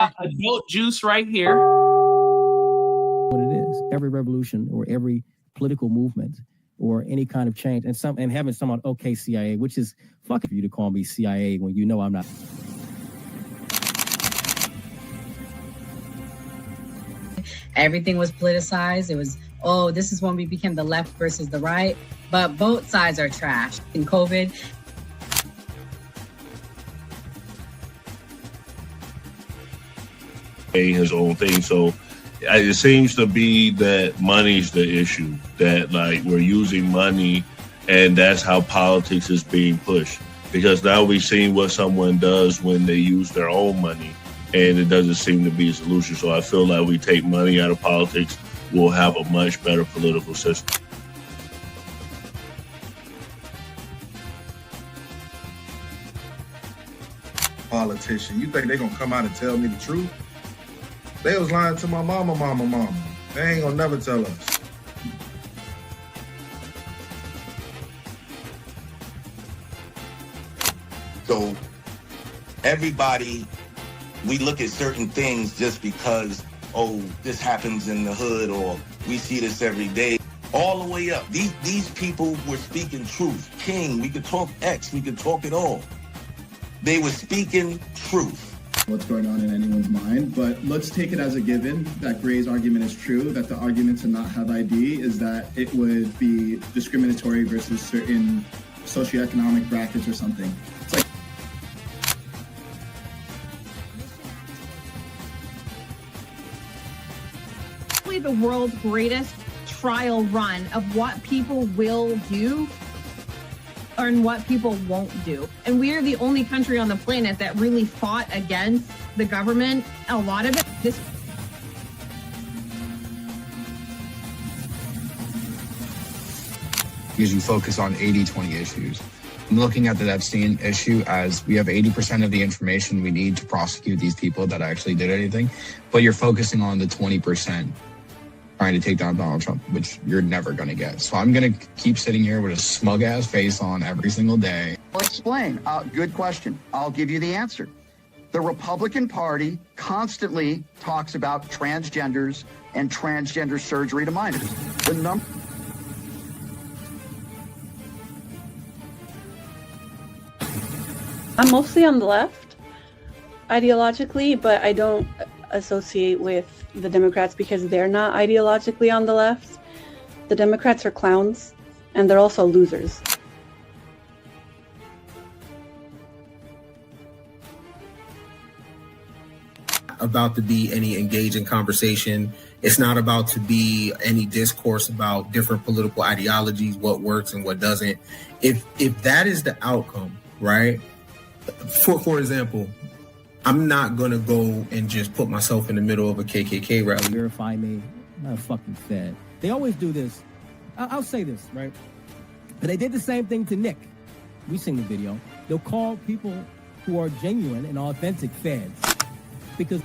Adult juice right here. What it is, every revolution or every political movement or any kind of change, and having someone, okay, CIA, which is fucking for you to call me CIA when you know I'm not. Everything was politicized. It was, oh, this is when we became the left versus the right. But both sides are trash. In COVID, his own thing. So it seems to be that money's the issue, that like we're using money and that's how politics is being pushed. Because now we've seen what someone does when they use their own money and it doesn't seem to be a solution. So I feel like we take money out of politics, we'll have a much better political system. Politician, you think they're gonna come out and tell me the truth? They was lying to my mama. They ain't gonna never tell us. So everybody, we look at certain things just because, oh, this happens in the hood or we see this every day. All the way up. These people were speaking truth. King, we could talk X, we could talk it all. They were speaking truth. What's going on in anyone's mind, but let's take it as a given that Gray's argument is true, that the argument to not have ID is that it would be discriminatory versus certain socioeconomic brackets or something. It's like the world's greatest trial run of what people will do and what people won't do. And we are the only country on the planet that really fought against the government. A lot of it, because you focus on 80-20 issues. I'm looking at the Epstein issue as we have 80% of the information we need to prosecute these people that actually did anything, but you're focusing on the 20% trying to take down Donald Trump, which you're never going to get. So I'm going to keep sitting here with a smug-ass face on every single day. I'll explain. Good question. I'll give you the answer. The Republican Party constantly talks about transgenders and transgender surgery to minors. I'm mostly on the left ideologically, but I don't associate with the Democrats because they're not ideologically on the left. The Democrats are clowns, and they're also losers. About to be any engaging conversation. It's not about to be any discourse about different political ideologies, what works and what doesn't. If that is the outcome, right? For example, I'm not going to go and just put myself in the middle of a KKK rally. Verify me. I'm not fucking fed. They always do this. I'll say this, right? But they did the same thing to Nick. We've seen the video. They'll call people who are genuine and authentic feds. Because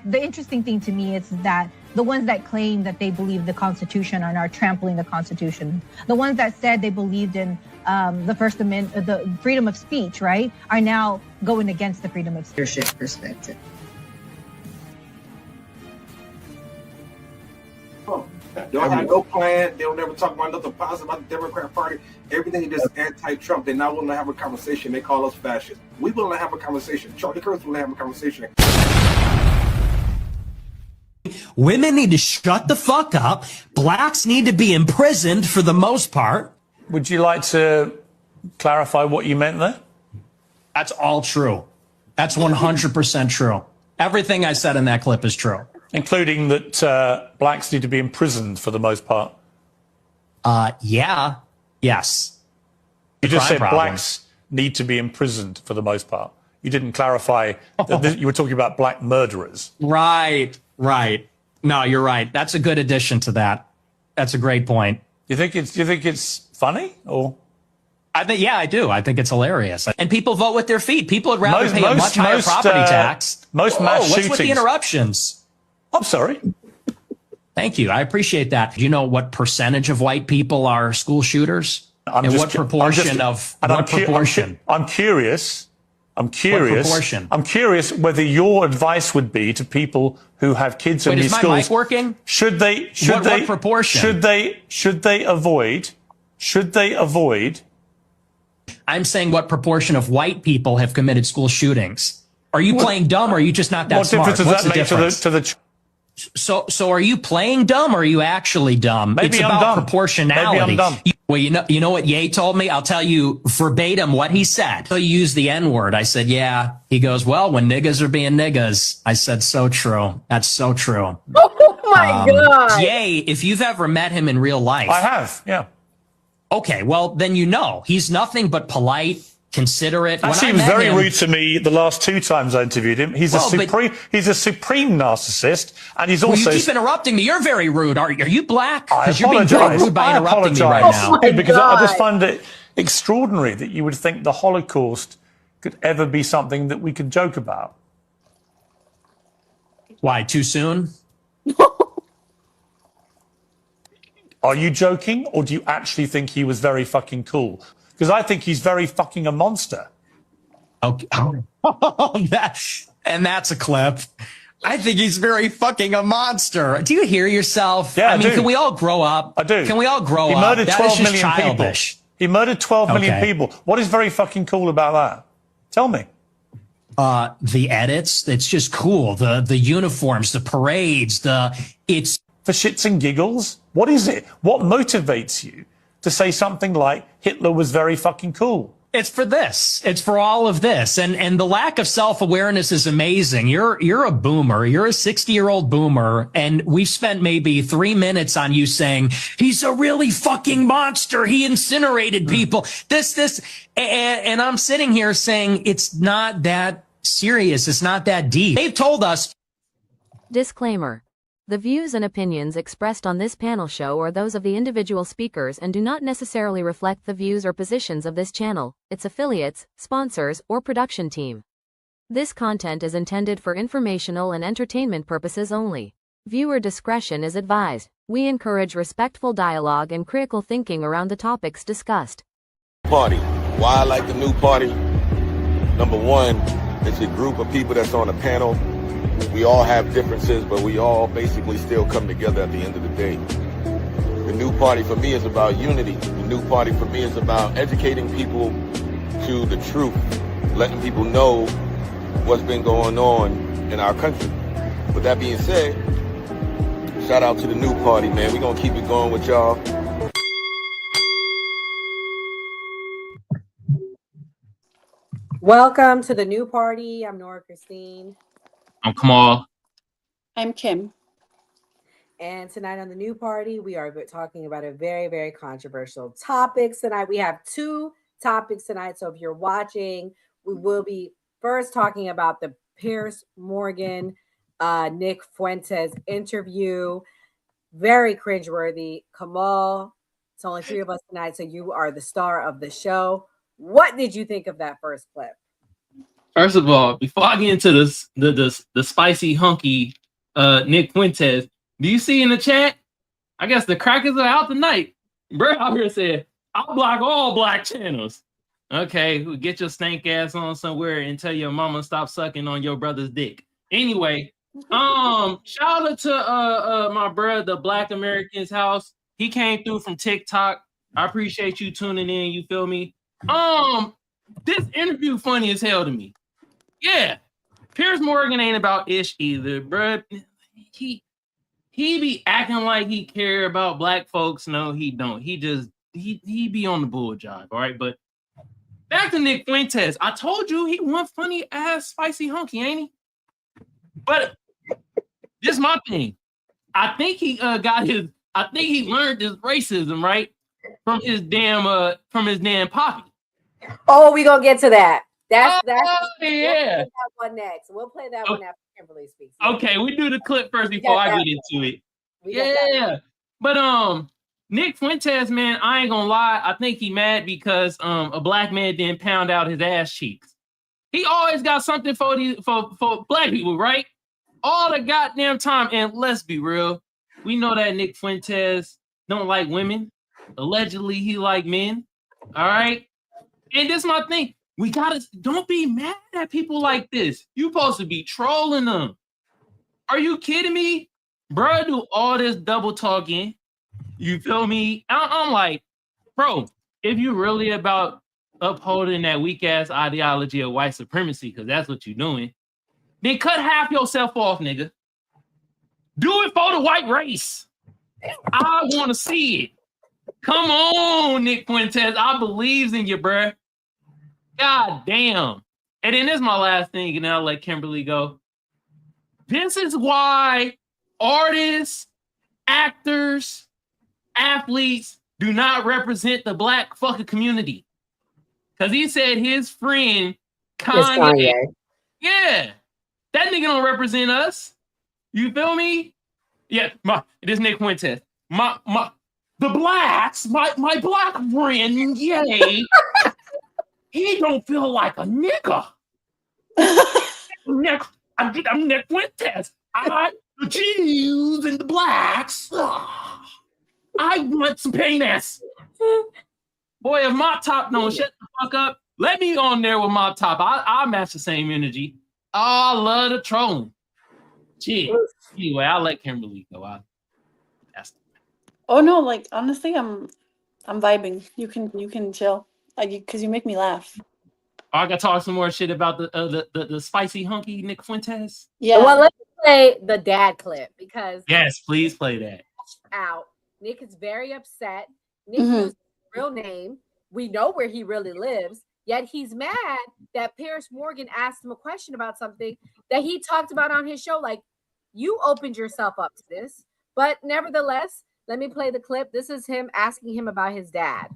the interesting thing to me is that the ones that claim that they believe the Constitution are now trampling the Constitution. The ones that said they believed in the First Amendment, the freedom of speech, right, are now going against the freedom of speech. leadership perspective. They don't have no plan. They don't ever talk about nothing positive about the Democrat Party. Everything is just anti-Trump. They're not willing to have a conversation. They call us fascists. We willing to have a conversation. Charlie Kirk's willing to have a conversation. Women need to shut the fuck up. Blacks need to be imprisoned for the most part. Would you like to clarify what you meant there? That's all true. That's 100% true. Everything I said in that clip is true. Including that blacks need to be imprisoned for the most part. Yeah. Yes. You just said blacks need to be imprisoned for the most part. You didn't clarify that you were talking about black murderers. Right. No, you're right. That's a good addition to that. That's a great point. Do you think it's funny or? I do. I think it's hilarious. And people vote with their feet. People would rather pay a much higher property tax. Most mass shootings. What's with the interruptions? I'm sorry. Thank you. I appreciate that. Do you know what percentage of white people are school shooters? I'm curious. I'm curious whether your advice would be to people who have kids in these schools. Is my mic working? Should they what proportion? Should they avoid? I'm saying what proportion of white people have committed school shootings? Are you playing dumb, or are you just not that smart? What difference does that make to the So are you playing dumb, or are you actually dumb? Maybe it's I'm about dumb. proportionality. Maybe I'm dumb. Well, you know what Ye told me? I'll tell you verbatim what he said. So you use the N-word. I said, yeah. He goes, well, when niggas are being niggas. I said, so true. That's so true. Oh my God. Ye, if you've ever met him in real life. I have, yeah. Okay, well, then you know. He's nothing but polite, considerate. Actually, he was very rude to me the last 2 times I interviewed him. He's a supreme narcissist, and he's also. Well, you keep interrupting me. You're very rude. Are you black? I Because you're being very rude by interrupting me right now. Because I just find it extraordinary that you would think the Holocaust could ever be something that we could joke about. Why, too soon? Are you joking, or do you actually think he was very fucking cool? Because I think he's very fucking a monster. Okay. That's a clip. I think he's very fucking a monster. Do you hear yourself? Yeah, I mean, do. can we all grow up? I do. Can we all grow up? He murdered 12 is just million childish. people. He murdered 12 million people. What is very fucking cool about that? Tell me. The edits. It's just cool. The uniforms, the parades, it's for shits and giggles. What is it? What motivates you to say something like Hitler was very fucking cool? It's for this. It's for all of this. And the lack of self-awareness is amazing. You're a boomer. You're a 60-year-old boomer. And we've spent maybe 3 minutes on you saying, he's a really fucking monster. He incinerated people. And I'm sitting here saying it's not that serious. It's not that deep. They've told us. Disclaimer. The views and opinions expressed on this panel show are those of the individual speakers and do not necessarily reflect the views or positions of this channel, its affiliates, sponsors, or production team. This content is intended for informational and entertainment purposes only. Viewer discretion is advised. We encourage respectful dialogue and critical thinking around the topics discussed. Party. Why I like the new party? Number one, it's a group of people that's on a panel. We all have differences, but we all basically still come together at the end of the day. The new party for me is about unity. The new party for me is about educating people to the truth, letting people know what's been going on in our country. With that being said, shout out to the new party, man. We're going to keep it going with y'all. Welcome to the new party. I'm Nora Christine. I'm Kamal. I'm Kim. And tonight on the new party, we are talking about a very, very controversial topic tonight. We have 2 topics tonight. So if you're watching, we will be first talking about the Piers Morgan, Nick Fuentes interview. Very cringeworthy. Kamal, it's only 3 of us tonight, so you are the star of the show. What did you think of that first clip? First of all, before I get into this, the spicy hunky Nick Fuentes, do you see in the chat? I guess the crackers are out tonight. Bro out here said, I'll block all black channels. Okay, get your stank ass on somewhere and tell your mama stop sucking on your brother's dick. Anyway, shout out to my brother, the Black Americans House. He came through from TikTok. I appreciate you tuning in. You feel me? This interview funny as hell to me. Yeah, Piers Morgan ain't about ish either, bruh. He be acting like he care about black folks. No, he don't. He be on the bull jive, all right? But back to Nick Fuentes. I told you he one funny ass spicy hunky, ain't he? But this is my thing. I think he learned this racism, right? From his damn poppy. Oh, we gonna get to that. That's yeah. We'll play that one next. We'll play that one after Kimberly speaks. Okay, we do the clip first before I get into it. Yeah, but Nick Fuentes, man, I ain't gonna lie. I think he mad because a black man didn't pound out his ass cheeks. He always got something for black people, right? All the goddamn time. And let's be real, we know that Nick Fuentes don't like women. Allegedly, he like men. All right. And this is my thing. We gotta don't be mad at people like this. You supposed to be trolling them. Are you kidding me? Bro, do all this double talking. You feel me? I'm like, bro, if you really about upholding that weak ass ideology of white supremacy, because that's what you're doing, then cut half yourself off, nigga. Do it for the white race. I want to see it. Come on, Nick Fuentes. I believes in you, bruh. God damn. And then this is my last thing, and then I'll let Kimberly go. This is why artists, actors, athletes do not represent the black fucking community. Because he said his friend Kanye. Yeah. That nigga don't represent us. You feel me? Yeah, this Nick Fuentes. The blacks, my black friend, yay. He don't feel like a nigga. I'm Nick Fuentes. The Jews and the blacks. I want some penis. Boy, if Mop Top don't shut the fuck up, let me on there with Mop Top. I'll match the same energy. I love the trolling. Gee. Anyway, I'll let Kimberly go. Oh no, like honestly, I'm vibing. You can chill, because you make me laugh. I gotta talk some more shit about the spicy hunky Nick Fuentes. Yeah. Well, let's play the dad clip because yes, please play that. Out. Nick is very upset. Nick used his real name. We know where he really lives. Yet he's mad that Piers Morgan asked him a question about something that he talked about on his show. Like, you opened yourself up to this. But nevertheless, let me play the clip. This is him asking him about his dad.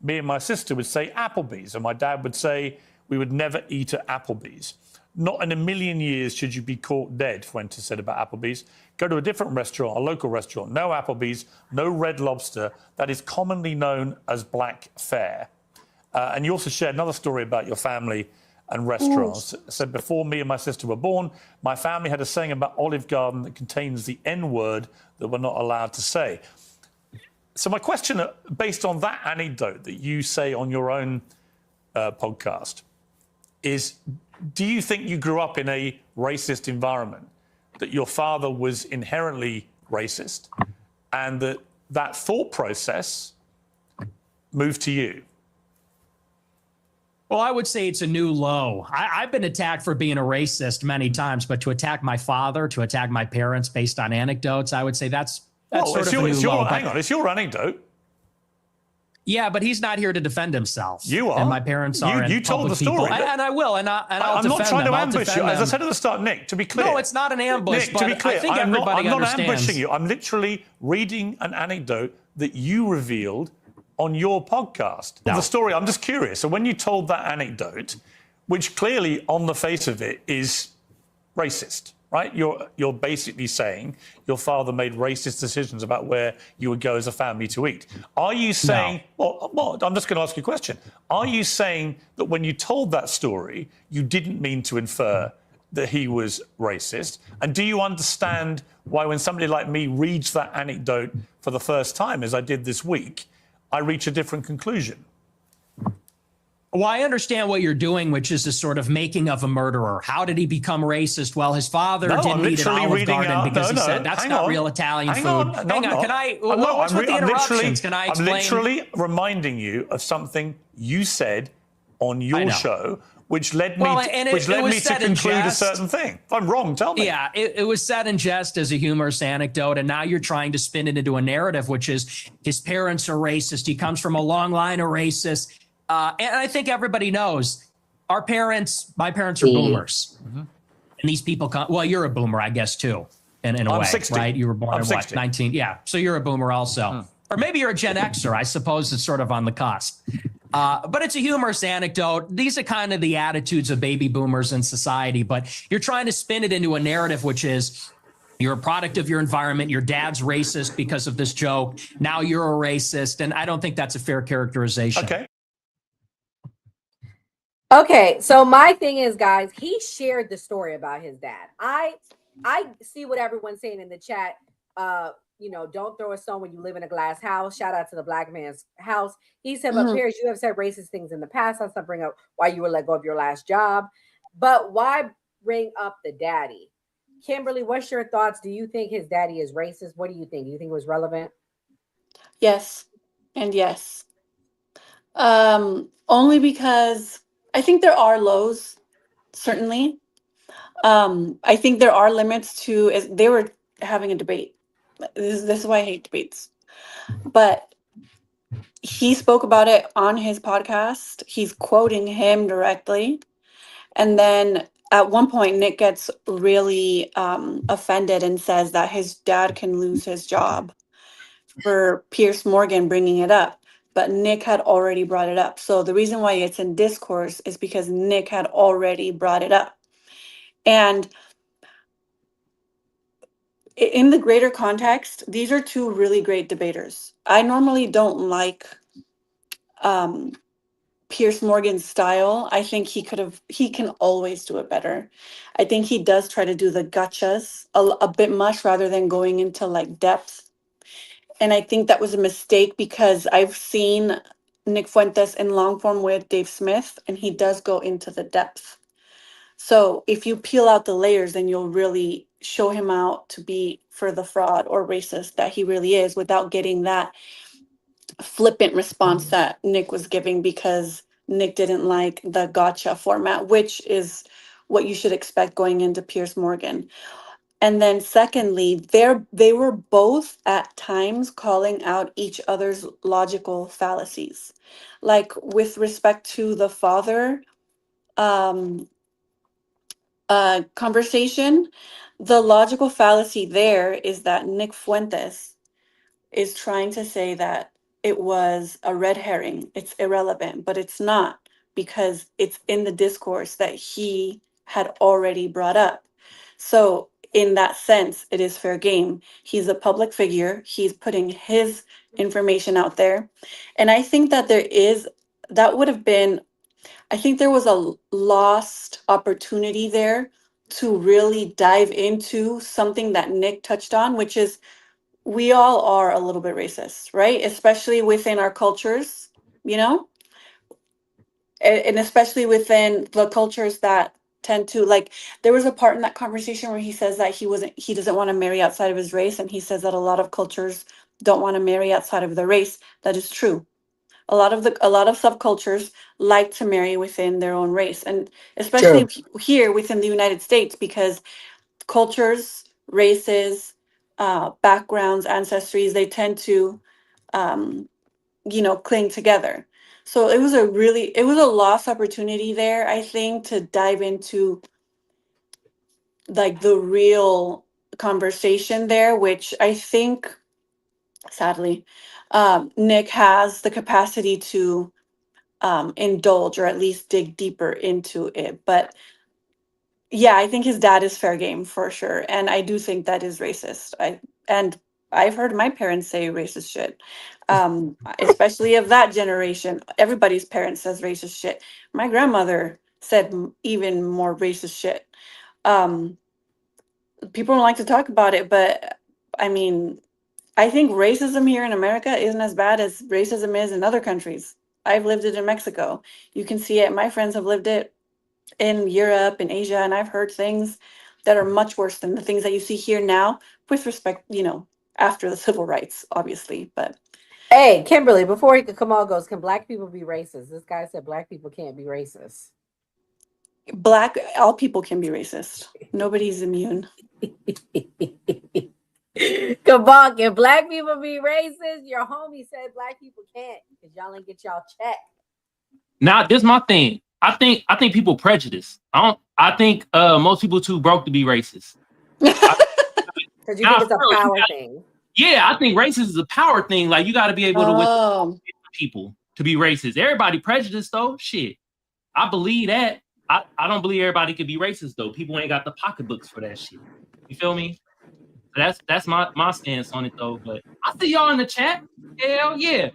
Me and my sister would say Applebee's, and my dad would say we would never eat at Applebee's. Not in a million years should you be caught dead, Fuentes said about Applebee's. Go to a different restaurant, a local restaurant. No Applebee's, no Red Lobster. That is commonly known as black fare. And you also shared another story about your family and restaurants. Said before me and my sister were born, my family had a saying about Olive Garden that contains the N-word that we're not allowed to say. So my question, based on that anecdote that you say on your own podcast, is do you think you grew up in a racist environment, that your father was inherently racist, and that thought process moved to you? Well, I would say it's a new low. I've been attacked for being a racist many times, but to attack my father, to attack my parents based on anecdotes, I would say that's sort of a new low. Hang on, it's your anecdote. Yeah, but he's not here to defend himself. You are. And my parents are. You told the story. And I will. And I'll I'm not trying to ambush you. As I said at the start, Nick, to be clear. No, it's not an ambush. Nick, to be clear, I think I'm not understands. ambushing you. I'm literally reading an anecdote that you revealed on your podcast. The story, I'm just curious. So when you told that anecdote, which clearly on the face of it is racist, right? You're basically saying your father made racist decisions about where you would go as a family to eat. Are you saying, well, I'm just going to ask you a question. Are you saying that when you told that story, you didn't mean to infer that he was racist? And do you understand why when somebody like me reads that anecdote for the first time, as I did this week, I reach a different conclusion? Well, I understand what you're doing, which is a sort of making of a murderer. How did he become racist? Well, his father didn't eat at Olive Garden because he said that's not real Italian food. Hang on, can I? What's with the interruptions? Can I explain? I'm literally reminding you of something you said on your show, which led me to conclude a certain thing. If I'm wrong, tell me. Yeah, it was said in jest as a humorous anecdote, and now you're trying to spin it into a narrative, which is his parents are racist. He comes from a long line of racists. And I think everybody knows my parents are boomers. Mm-hmm. And these people come, well, you're a boomer, I guess, too, in a way, 60. Right? You were born in what, 19? Yeah, so you're a boomer also. Or maybe you're a Gen Xer. I suppose it's sort of on the cusp. But it's a humorous anecdote. These are kind of the attitudes of baby boomers in society, but you're trying to spin it into a narrative, which is you're a product of your environment. Your dad's racist because of this joke. Now you're a racist. And I don't think that's a fair characterization. Okay, so my thing is, guys, he shared the story about his dad. I see what everyone's saying in the chat. don't throw a stone when you live in a glass house. Shout out to the black man's house. He said, but Piers, you have said racist things in the past. Let's not bring up why you were let go of your last job. But why bring up the daddy? Kimberly, what's your thoughts? Do you think his daddy is racist? What do you think? Do you think it was relevant? Yes, and yes. Only because I think there are lows, certainly. I think there are limits to, as they were having a debate. This is why I hate debates. But he spoke about it on his podcast. He's quoting him directly. And then at one point, Nick gets really offended and says that his dad can lose his job for Piers Morgan bringing it up. But Nick had already brought it up. So the reason why it's in discourse is because Nick had already brought it up. And in the greater context, these are two really great debaters. I normally don't like Piers Morgan's style. I think he can always do it better. I think he does try to do the gotchas a bit much rather than going into like depth. And I think that was a mistake because I've seen Nick Fuentes in long form with Dave Smith, and he does go into the depth. So if you peel out the layers, then you'll really show him out to be for the fraud or racist that he really is without getting that flippant response that Nick was giving because Nick didn't like the gotcha format, which is what you should expect going into Piers Morgan. And then secondly, they were both at times calling out each other's logical fallacies. Like with respect to the father conversation, the logical fallacy there is that Nick Fuentes is trying to say that it was a red herring. It's irrelevant, but it's not because it's in the discourse that he had already brought up. So in that sense, it is fair game. He's a public figure. He's putting his information out there. And I think that that would have been, I think there was a lost opportunity there to really dive into something that Nick touched on, which is we all are a little bit racist, right? Especially within our cultures, you know? And especially within the cultures that tend to like there was a part in that conversation where he says that he doesn't want to marry outside of his race, and he says that a lot of cultures don't want to marry outside of their race. That is true. A lot of subcultures like to marry within their own race, and especially here within the United States, because cultures, races, backgrounds, ancestries, they tend to cling together. So it was a lost opportunity there, I think, to dive into like the real conversation there, which I think sadly Nick has the capacity to indulge or at least dig deeper into it. But yeah, I think his dad is fair game for sure, and I do think that is racist. I've heard my parents say racist shit, especially of that generation. Everybody's parents says racist shit. My grandmother said even more racist shit. Um, People don't like to talk about it, but I mean, I think racism here in America isn't as bad as racism is in other countries. I've lived it in Mexico. You can see it. My friends have lived it in Europe and Asia, and I've heard things that are much worse than the things that you see here now, with respect, after the civil rights, obviously. But hey, Kimberly, before Kamal goes, can black people be racist? This guy said black people can't be racist. all people can be racist. Nobody's immune. Kamal, can black people be racist? Your homie said black people can't because y'all ain't get y'all check. Now, this is my thing. I think people prejudice. I think most people too broke to be racist. Because you think it's a power thing. Yeah, I think racism is a power thing. Like you got to be able to withstand people to be racist. Everybody prejudiced though. Shit, I believe that. I don't believe everybody could be racist though. People ain't got the pocketbooks for that shit. You feel me? That's my stance on it though. But I see y'all in the chat. Hell yeah.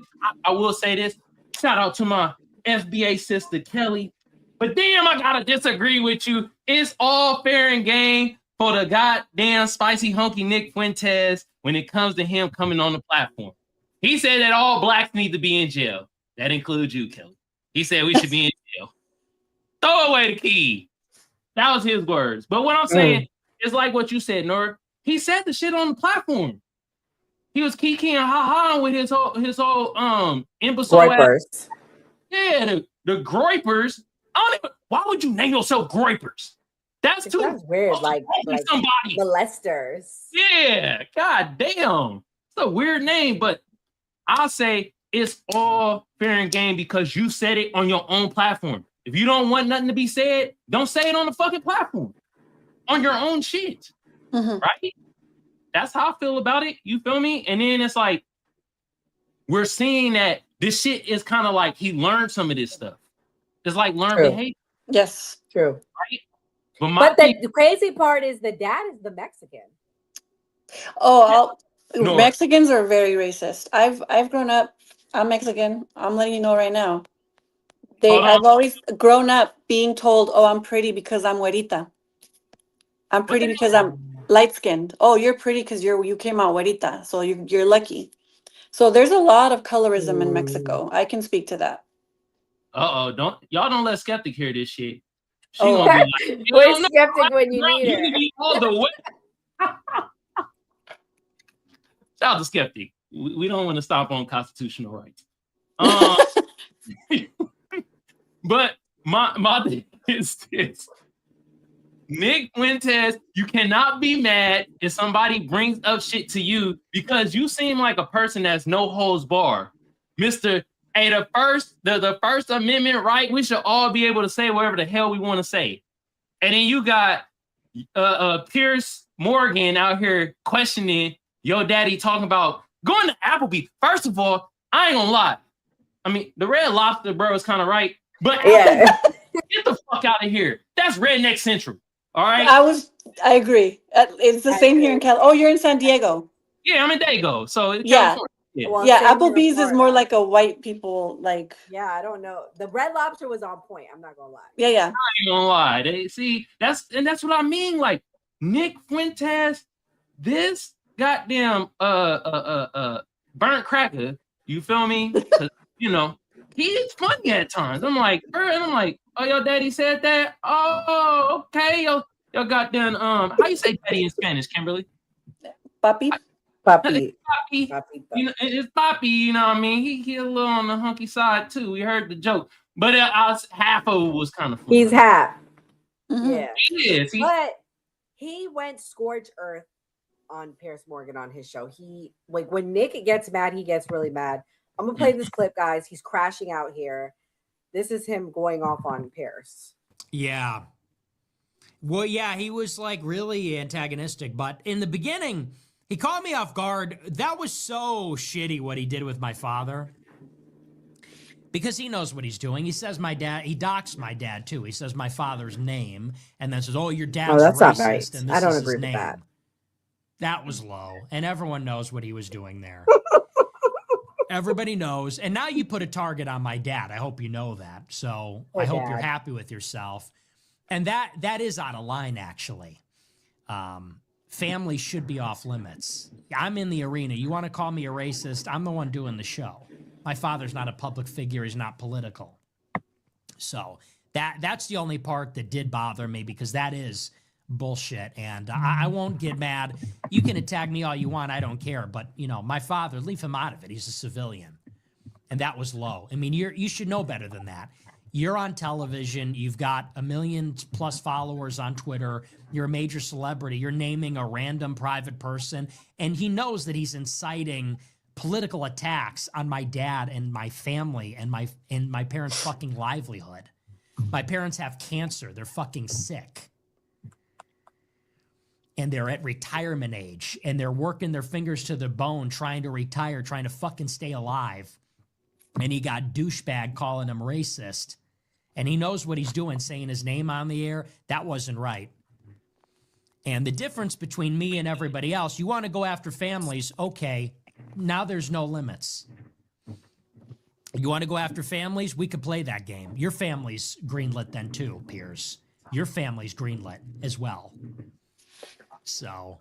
I will say this. Shout out to my FBA sister Kelly. But damn, I gotta disagree with you. It's all fair and game. for the goddamn spicy hunky Nick Fuentes when it comes to him coming on the platform. He said that all blacks need to be in jail. That includes you, Kelly. He said we should be in jail. Throw away the key. That was his words. But what I'm saying is like what you said, Nor. He said the shit on the platform. He was kikiing ha-ha with his whole imbecile Groypers. ass. Yeah, the Groypers. Why would you name yourself Groypers? That's too weird, like somebody. molesters. Yeah, god damn. It's a weird name, but I'll say it's all fair and game because you said it on your own platform. If you don't want nothing to be said, don't say it on the fucking platform. On your own shit. Right? That's how I feel about it. You feel me? And then it's like we're seeing that this shit is kind of like he learned some of this stuff. It's like learned behavior. Yes. True. Right? But the crazy part is the dad is the Mexican. Oh, No. Mexicans are very racist. I've grown up. I'm Mexican. I'm letting you know right now. I've always grown up being told, "Oh, I'm pretty because I'm güerita. I'm pretty because I'm light skinned. Oh, you're pretty because you came out güerita. So you're lucky." So there's a lot of colorism in Mexico. I can speak to that. Y'all don't let Skeptic hear this shit. She Oh. gonna be like, Where's Skeptic when you need you her? need to be all the way. Shout out to Skeptic. We don't want to stop on constitutional rights. But my thing is this. Nick Fuentes, you cannot be mad if somebody brings up shit to you because you seem like a person that's no holds bar. Mr. Hey, the First Amendment right, we should all be able to say whatever the hell we want to say. And then you got Piers Morgan out here questioning your daddy talking about going to Applebee's. First of all, I ain't gonna lie. I mean, the Red Lobster, bro, is kind of right. But yeah. Get the fuck out of here. That's Redneck Central. All right. I agree. It's the same here in Cal. Oh, you're in San Diego. Yeah, I'm in Dago. So it's Yeah. California. Well, Yeah, same here in Applebee's is Florida. more like a white people like. Yeah, I don't know. The Red Lobster was on point. I'm not gonna lie. Yeah. I ain't gonna lie. That's what I mean. Like Nick Fuentes, this goddamn burnt cracker. You feel me? 'Cause, you know, he's funny at times. I'm like, oh, your daddy said that. Oh, okay. Your goddamn how you say daddy in Spanish, Kimberly? Papi. Papi. You know, it's Papi. You know what I mean? He a little on the hunky side too. We heard the joke, but half of it was kind of funny. He's half. Mm-hmm. Yeah. He is. But he went scorched earth on Piers Morgan on his show. He like when Nick gets mad, he gets really mad. I'm gonna play this clip, guys. He's crashing out here. This is him going off on Piers. Yeah. Well, yeah, he was like really antagonistic, but in the beginning, he caught me off guard. That was so shitty what he did with my father. Because he knows what he's doing. He says my dad, he docks my dad too. He says my father's name and then says, "Oh, your dad's that's racist." not right. And this I don't is his agree with name. that. That was low. And everyone knows what he was doing there. Everybody knows. And now you put a target on my dad. I hope you know that. So Poor I hope dad. you're happy with yourself. And that is out of line, actually. Family should be off limits. I'm in the arena. You want to call me a racist? I'm the one doing the show. My father's not a public figure. He's not political. So that's the only part that did bother me because that is bullshit. And I won't get mad. You can attack me all you want. I don't care. But, you know, my father, leave him out of it. He's a civilian. And that was low. I mean, you should know better than that. You're on television. You've got 1 million+ followers on Twitter. You're a major celebrity. You're naming a random private person. And he knows that he's inciting political attacks on my dad and my family and my parents' fucking livelihood. My parents have cancer. They're fucking sick. And they're at retirement age. And they're working their fingers to the bone trying to retire, trying to fucking stay alive. And he got douchebag calling him racist. And he knows what he's doing, saying his name on the air. That wasn't right. And the difference between me and everybody else, you want to go after families, okay, now there's no limits. You want to go after families? We could play that game. Your family's greenlit then too, Piers. Your family's greenlit as well. So,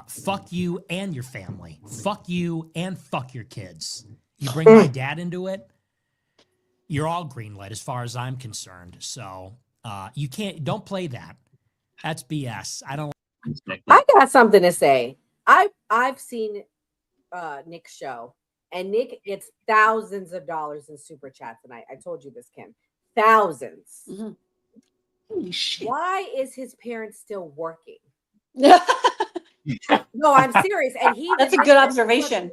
fuck you and your family. Fuck you and fuck your kids. You bring my dad into it, you're all greenlit as far as I'm concerned. So, you don't play that. That's BS. I don't. I got something to say. I've seen Nick's show, and Nick gets thousands of dollars in super chats tonight. I told you this, Kim. Thousands. Mm-hmm. Holy shit. Why is his parents still working? No, I'm serious. And that's a good observation.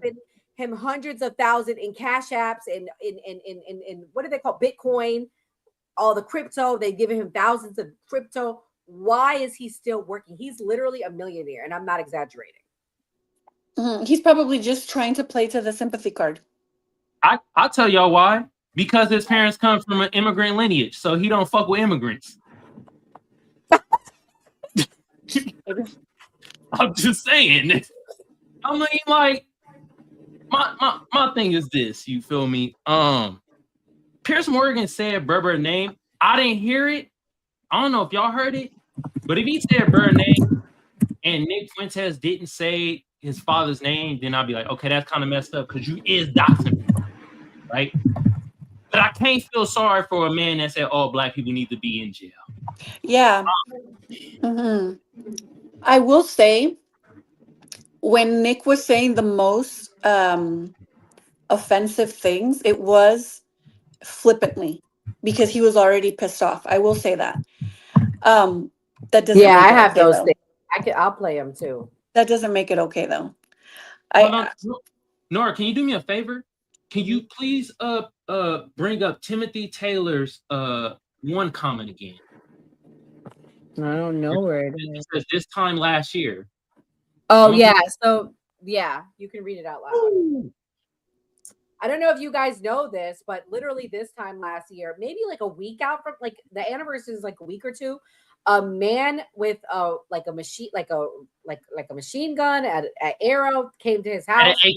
Him hundreds of thousands in cash apps and in what do they call Bitcoin, all the crypto. They've given him thousands of crypto. Why is he still working? He's literally a millionaire, and I'm not exaggerating. He's probably just trying to play to the sympathy card. I'll tell y'all why. Because his parents come from an immigrant lineage, so he don't fuck with immigrants. I'm just saying. I mean, like, my thing is this. You feel me? Piers Morgan said Berber's name. I didn't hear it. I don't know if y'all heard it, but if he said Berber's name and Nick Fuentes didn't say his father's name, then I'll be like, okay, that's kind of messed up because you is doxing me, right? But I can't feel sorry for a man that said all black people need to be in jail. Yeah. I will say, when Nick was saying the most offensive things, it was flippantly because he was already pissed off. I will say that. That doesn't. Yeah, I make it have okay, those though. things. I'll play them too. That doesn't make it okay though. Nora, can you do me a favor? Can you please bring up Timothy Taylor's one comment again? I don't know where it is. It says this time last year. Oh yeah, so yeah, you can read it out loud. I don't know if you guys know this, but literally this time last year, maybe like a week out from like the anniversary is like a week or two. A man with a machine gun at arrow came to his house, and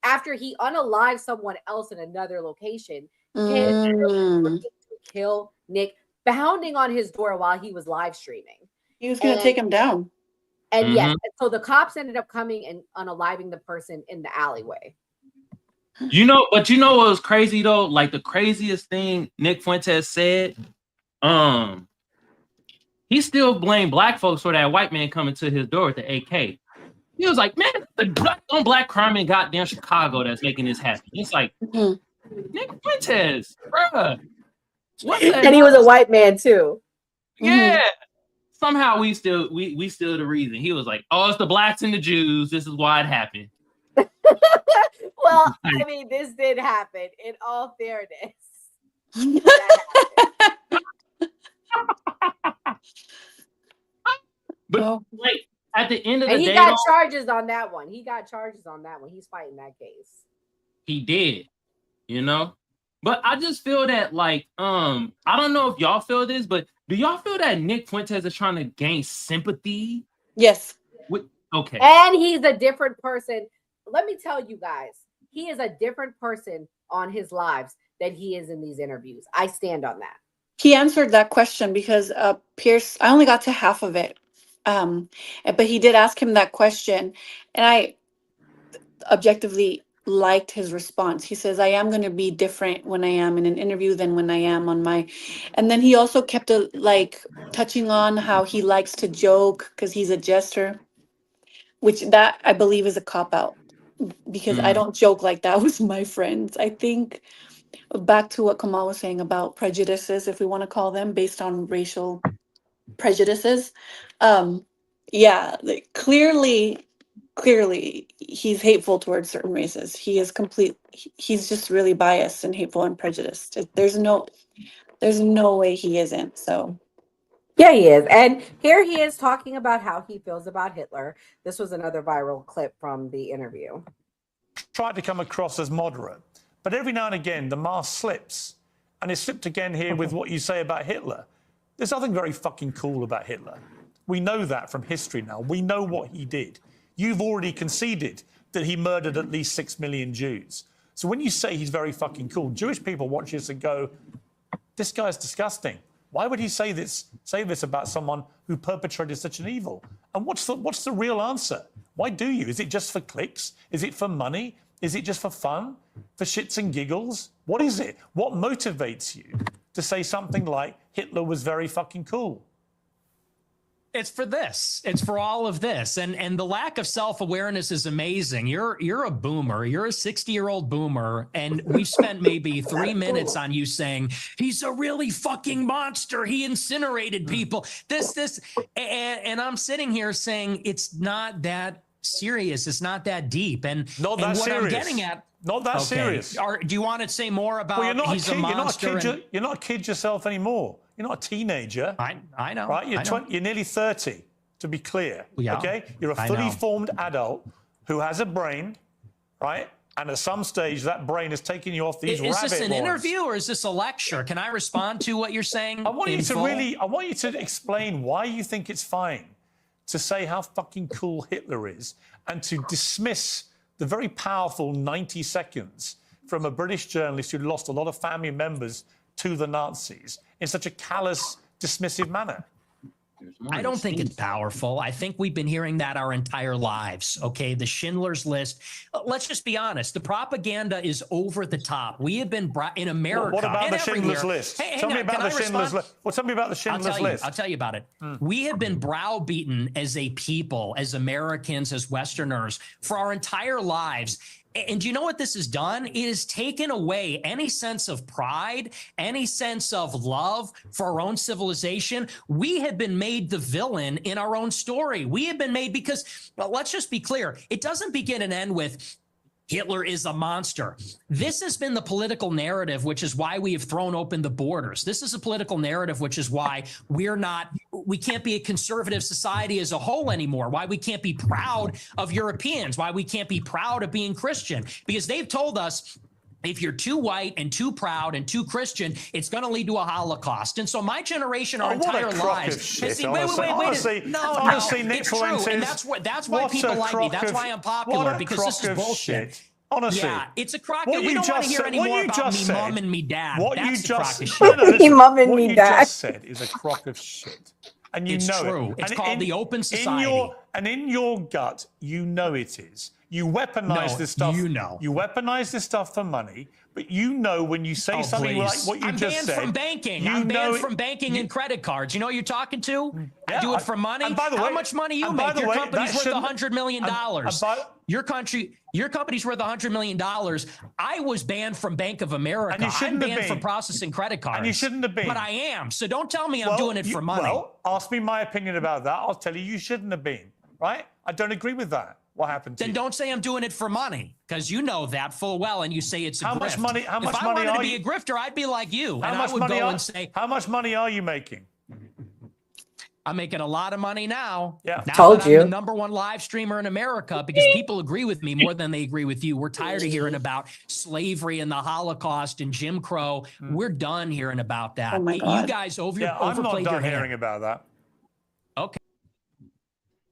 after he unalived someone else in another location, came to kill Nick, pounding on his door while he was live streaming. He was going to take him down. And yes, so the cops ended up coming and unaliving the person in the alleyway. You know what was crazy though? Like the craziest thing Nick Fuentes said, he still blamed black folks for that white man coming to his door with the AK. He was like, man, the black crime in goddamn Chicago that's making this happen. It's like, Nick Fuentes, bruh. And he was a white man too. Yeah. Somehow we still the reason. He was like, oh, it's the blacks and the Jews. This is why it happened. Well, I mean, this did happen in all fairness. But like at the end of the day, he got charges on that one. He's fighting that case. He did, you know. But I just feel that, like, I don't know if y'all feel this, but do y'all feel that Nick Fuentes is trying to gain sympathy? Yes. Okay. And he's a different person. Let me tell you guys, he is a different person on his lives than he is in these interviews. I stand on that. He answered that question because Piers, I only got to half of it. But he did ask him that question, and I objectively liked his response. He says, I am going to be different when I am in an interview than when I am on my, and then he also kept touching on how he likes to joke because he's a jester, which that I believe is a cop-out because I don't joke like that with my friends. I think back to what Kamal was saying about prejudices, if we want to call them, based on racial prejudices. Clearly he's hateful towards certain races. He's just really biased and hateful and prejudiced. There's no way he isn't. So yeah, he is. And here he is talking about how he feels about Hitler. This was another viral clip from the interview. Tried to come across as moderate, but every now and again the mask slips, and it slipped again here with what you say about Hitler. There's nothing very fucking cool about Hitler. We know that from history now. We know what he did. You've already conceded that he murdered at least 6 million Jews. So when you say he's very fucking cool, Jewish people watch this and go, this guy's disgusting. Why would he say this about someone who perpetrated such an evil? And what's the real answer? Why do you? Is it just for clicks? Is it for money? Is it just for fun? For shits and giggles? What is it? What motivates you to say something like Hitler was very fucking cool? It's for this. It's for all of this. And the lack of self-awareness is amazing. You're a boomer. You're a 60-year-old boomer. And we've spent maybe 3 minutes on you saying, he's a really fucking monster. He incinerated people. And I'm sitting here saying it's not that serious. It's not that deep. And not that what serious. I'm getting at. Not that serious. Do you want to say more about he's a monster? You're not a kid yourself anymore. You're not a teenager. I know. Right? You're nearly 30, to be clear. Yeah, okay? You're a fully formed adult who has a brain, right? And at some stage, that brain is taking you off these rabbit warrens. Is this an interview or is this a lecture? Can I respond to what you're saying? I want you to explain why you think it's fine to say how fucking cool Hitler is and to dismiss the very powerful 90 seconds from a British journalist who lost a lot of family members to the Nazis in such a callous, dismissive manner. I don't think it's powerful. I think we've been hearing that our entire lives. Okay, the Schindler's List. Let's just be honest. The propaganda is over the top. We have been in America. What about and the Schindler's List? Tell me about the Schindler's List. Well, tell me about the Schindler's List. I'll tell you about it. We have been browbeaten as a people, as Americans, as Westerners, for our entire lives. And do you know what this has done? It has taken away any sense of pride, any sense of love for our own civilization. We have been made the villain in our own story. We have been made because, well, let's just be clear. It doesn't begin and end with Hitler is a monster. This has been the political narrative, which is why we have thrown open the borders. This is a political narrative, which is why we can't be a conservative society as a whole anymore, why we can't be proud of Europeans, why we can't be proud of being Christian, because they've told us if you're too white and too proud and too Christian, it's going to lead to a Holocaust. And so my generation, our entire lives. Honestly, Nick Fuentes, and that's why people like me. That's why I'm popular, because this is bullshit. Honestly, yeah, it's a crock. We don't want to hear any more about me mom and me dad. What That's you just a crock of shit. Me mom and me dad. What you just said is a crock of shit. And you it's know true. it. It's called the open society. In your gut, you know it is. You weaponize this stuff. You know. You weaponize this stuff for money, but you know when you say something like what you just said. I'm banned from banking. I'm banned from banking and credit cards. You know who you're talking to? I do it for money. And by the way, how much money you make? Your company's worth $100 million. Your company's worth $100 million. I was banned from Bank of America. And you shouldn't I'm have banned been. from processing credit cards. And you shouldn't have been. But I am. So don't tell me I'm doing it for money. Well, ask me my opinion about that. I'll tell you shouldn't have been. Right? I don't agree with that. What happened to you? Then don't say I'm doing it for money, because you know that full well, and you say it's a grift. How much money if I wanted to be a grifter, I'd be like you, and I would go and say, how much money are you making? I'm making a lot of money now. Yeah, now told that you. I'm the #1 live streamer in America, because people agree with me more than they agree with you. We're tired of hearing about slavery and the Holocaust and Jim Crow. We're done hearing about that. Oh my God. You guys I'm not overplayed your done hand. hearing about that. Okay.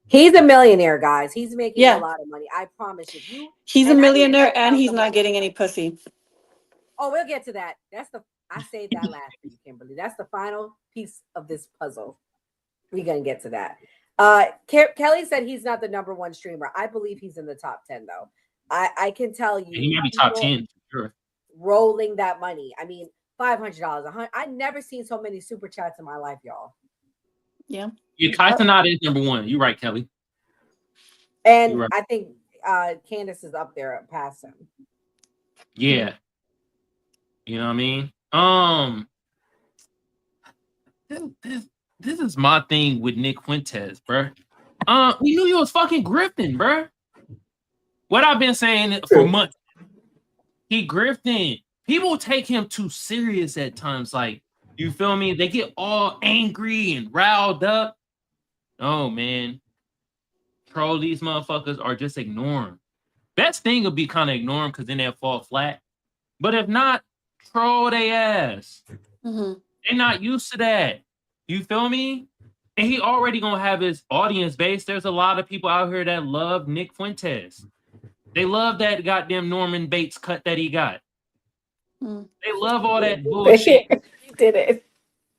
He's a millionaire, guys. He's making a lot of money. I promise you. He's a millionaire and he's not getting any pussy. Oh, we'll get to that. I saved that last for you, Kimberly. That's the final piece of this puzzle. We're gonna get to that. Kelly said he's not the #1 streamer. I believe he's in the top 10, though. I can tell you, he might be top 10 for sure. Rolling that money. I mean, $500, $100. I never seen so many super chats in my life, y'all. Yeah. Yeah, Kaitanat is #1. You're right, Kelly. And Right. I think Candace is up there past him. Yeah. You know what I mean? This is my thing with Nick Fuentes, bro. We knew he was fucking grifting, bro. What I've been saying for months. He grifting. People take him too serious at times. Like, you feel me? They get all angry and riled up. Oh, man. Troll these motherfuckers or just ignore them. Best thing would be kind of ignore them because then they'll fall flat. But if not, troll their ass. Mm-hmm. They're not used to that. You feel me? And he already gonna have his audience base. There's a lot of people out here that love Nick Fuentes. They love that goddamn Norman Bates cut that he got. Mm. They love all that bullshit. He did it.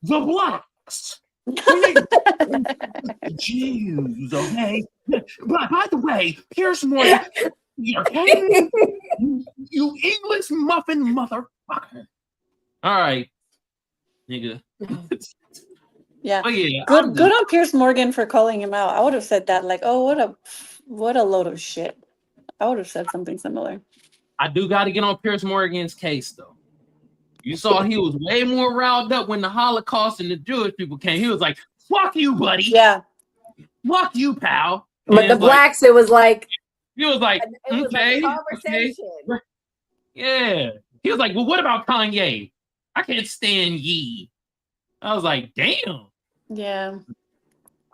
The blacks. Jews, okay? But by the way, Piers Morgan, okay? You English muffin motherfucker. All right, nigga. Yeah. But yeah, Good on Piers Morgan for calling him out. I would have said that like, oh, what a load of shit. I would have said something similar. I do got to get on Piers Morgan's case though. You saw he was way more riled up when the Holocaust and the Jewish people came. He was like, "Fuck you, buddy." Yeah. Fuck you, pal. But the blacks, it was like he was like, it was okay, like a conversation. okay. Yeah. He was like, well, what about Kanye? I can't stand ye. I was like, damn. Yeah.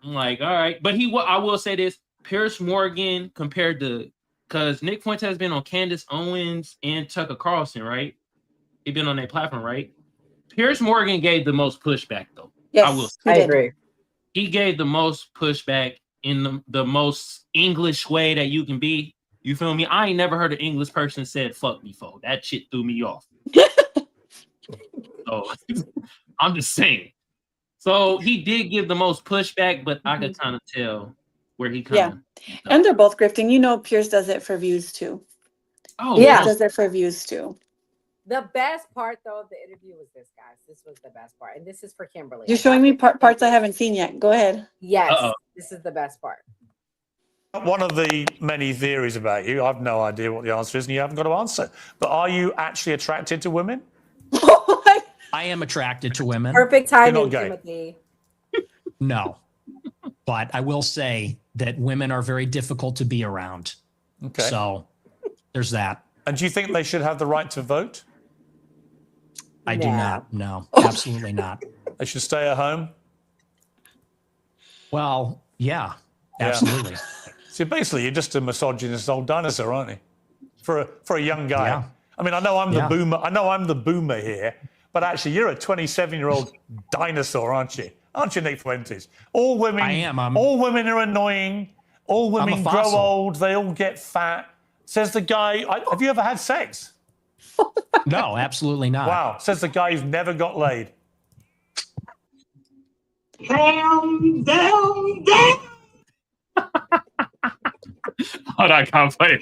I'm like, all right. But I will say this, Piers Morgan compared to, because Nick Fuentes has been on Candace Owens and Tucker Carlson, right? He been on their platform, right? Piers Morgan gave the most pushback, though. Yes, I agree. He gave the most pushback in the most English way that you can be. You feel me? I ain't never heard an English person said fuck me before. That shit threw me off. So I'm just saying. So he did give the most pushback, but I could kind of tell where he kind of. Yeah. And they're both grifting. You know, Piers does it for views too. Oh, yeah. Does it for views too. The best part, though, of the interview was this, guys. This was the best part. And this is for Kimberly. You're showing me parts I haven't seen yet. Go ahead. Yes, this is the best part. One of the many theories about you, I've no idea what the answer is, and you haven't got to answer. But are you actually attracted to women? I am attracted to women. Perfect timing, You're not gay. Timothy. No. But I will say that women are very difficult to be around. Okay. So there's that. And do you think they should have the right to vote? I do not. No, absolutely not. They should stay at home? Well, yeah, absolutely. So basically, you're just a misogynist old dinosaur, aren't you? For a young guy. Yeah. I mean, I know I'm the boomer. I know I'm the boomer here, but actually, you're a 27-year-old dinosaur, aren't you? Aren't you, Nick Fuentes? All women. I am. All women are annoying. All women grow old. They all get fat. Says the guy. Have you ever had sex? No, absolutely not. Wow. Says the guy who's never got laid. Down. Hold on, I can't play it.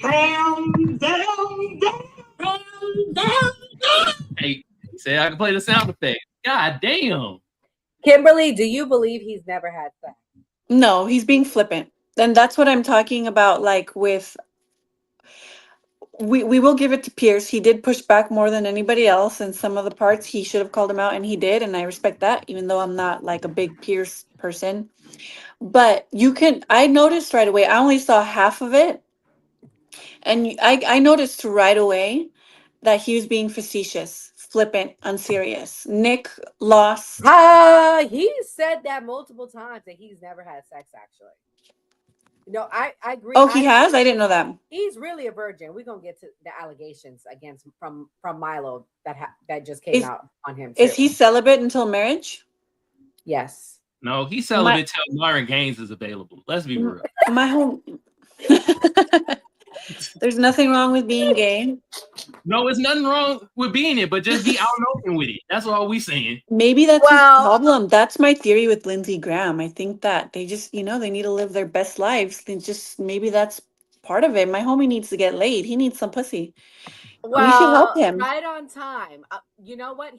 Hey, say I can play the sound effect. God damn. Kimberly, do you believe he's never had sex? No, he's being flippant. And that's what I'm talking about, like with we will give it to Piers. He did push back more than anybody else, and some of the parts he should have called him out, and he did, and I respect that, even though I'm not like a big Piers person. But I noticed right away, I only saw half of it, and I noticed right away that he was being facetious, flippant, unserious. Nick lost. He said that multiple times that he's never had sex, actually. No, I agree. Oh, he has? I didn't know that. He's really a virgin. We're gonna get to the allegations against from Milo that just came out on him. Is he celibate until marriage? Yes. No, he's celibate till Myron Gaines is available. Let's be real. My home. There's nothing wrong with being gay. No, it's nothing wrong with being it, but just be out and open with it. That's all we saying. Maybe that's his problem. That's my theory with Lindsey Graham. I think that they just, they need to live their best lives. Then just maybe that's part of it. My homie needs to get laid. He needs some pussy. Well, we should help him. Right on time. You know what?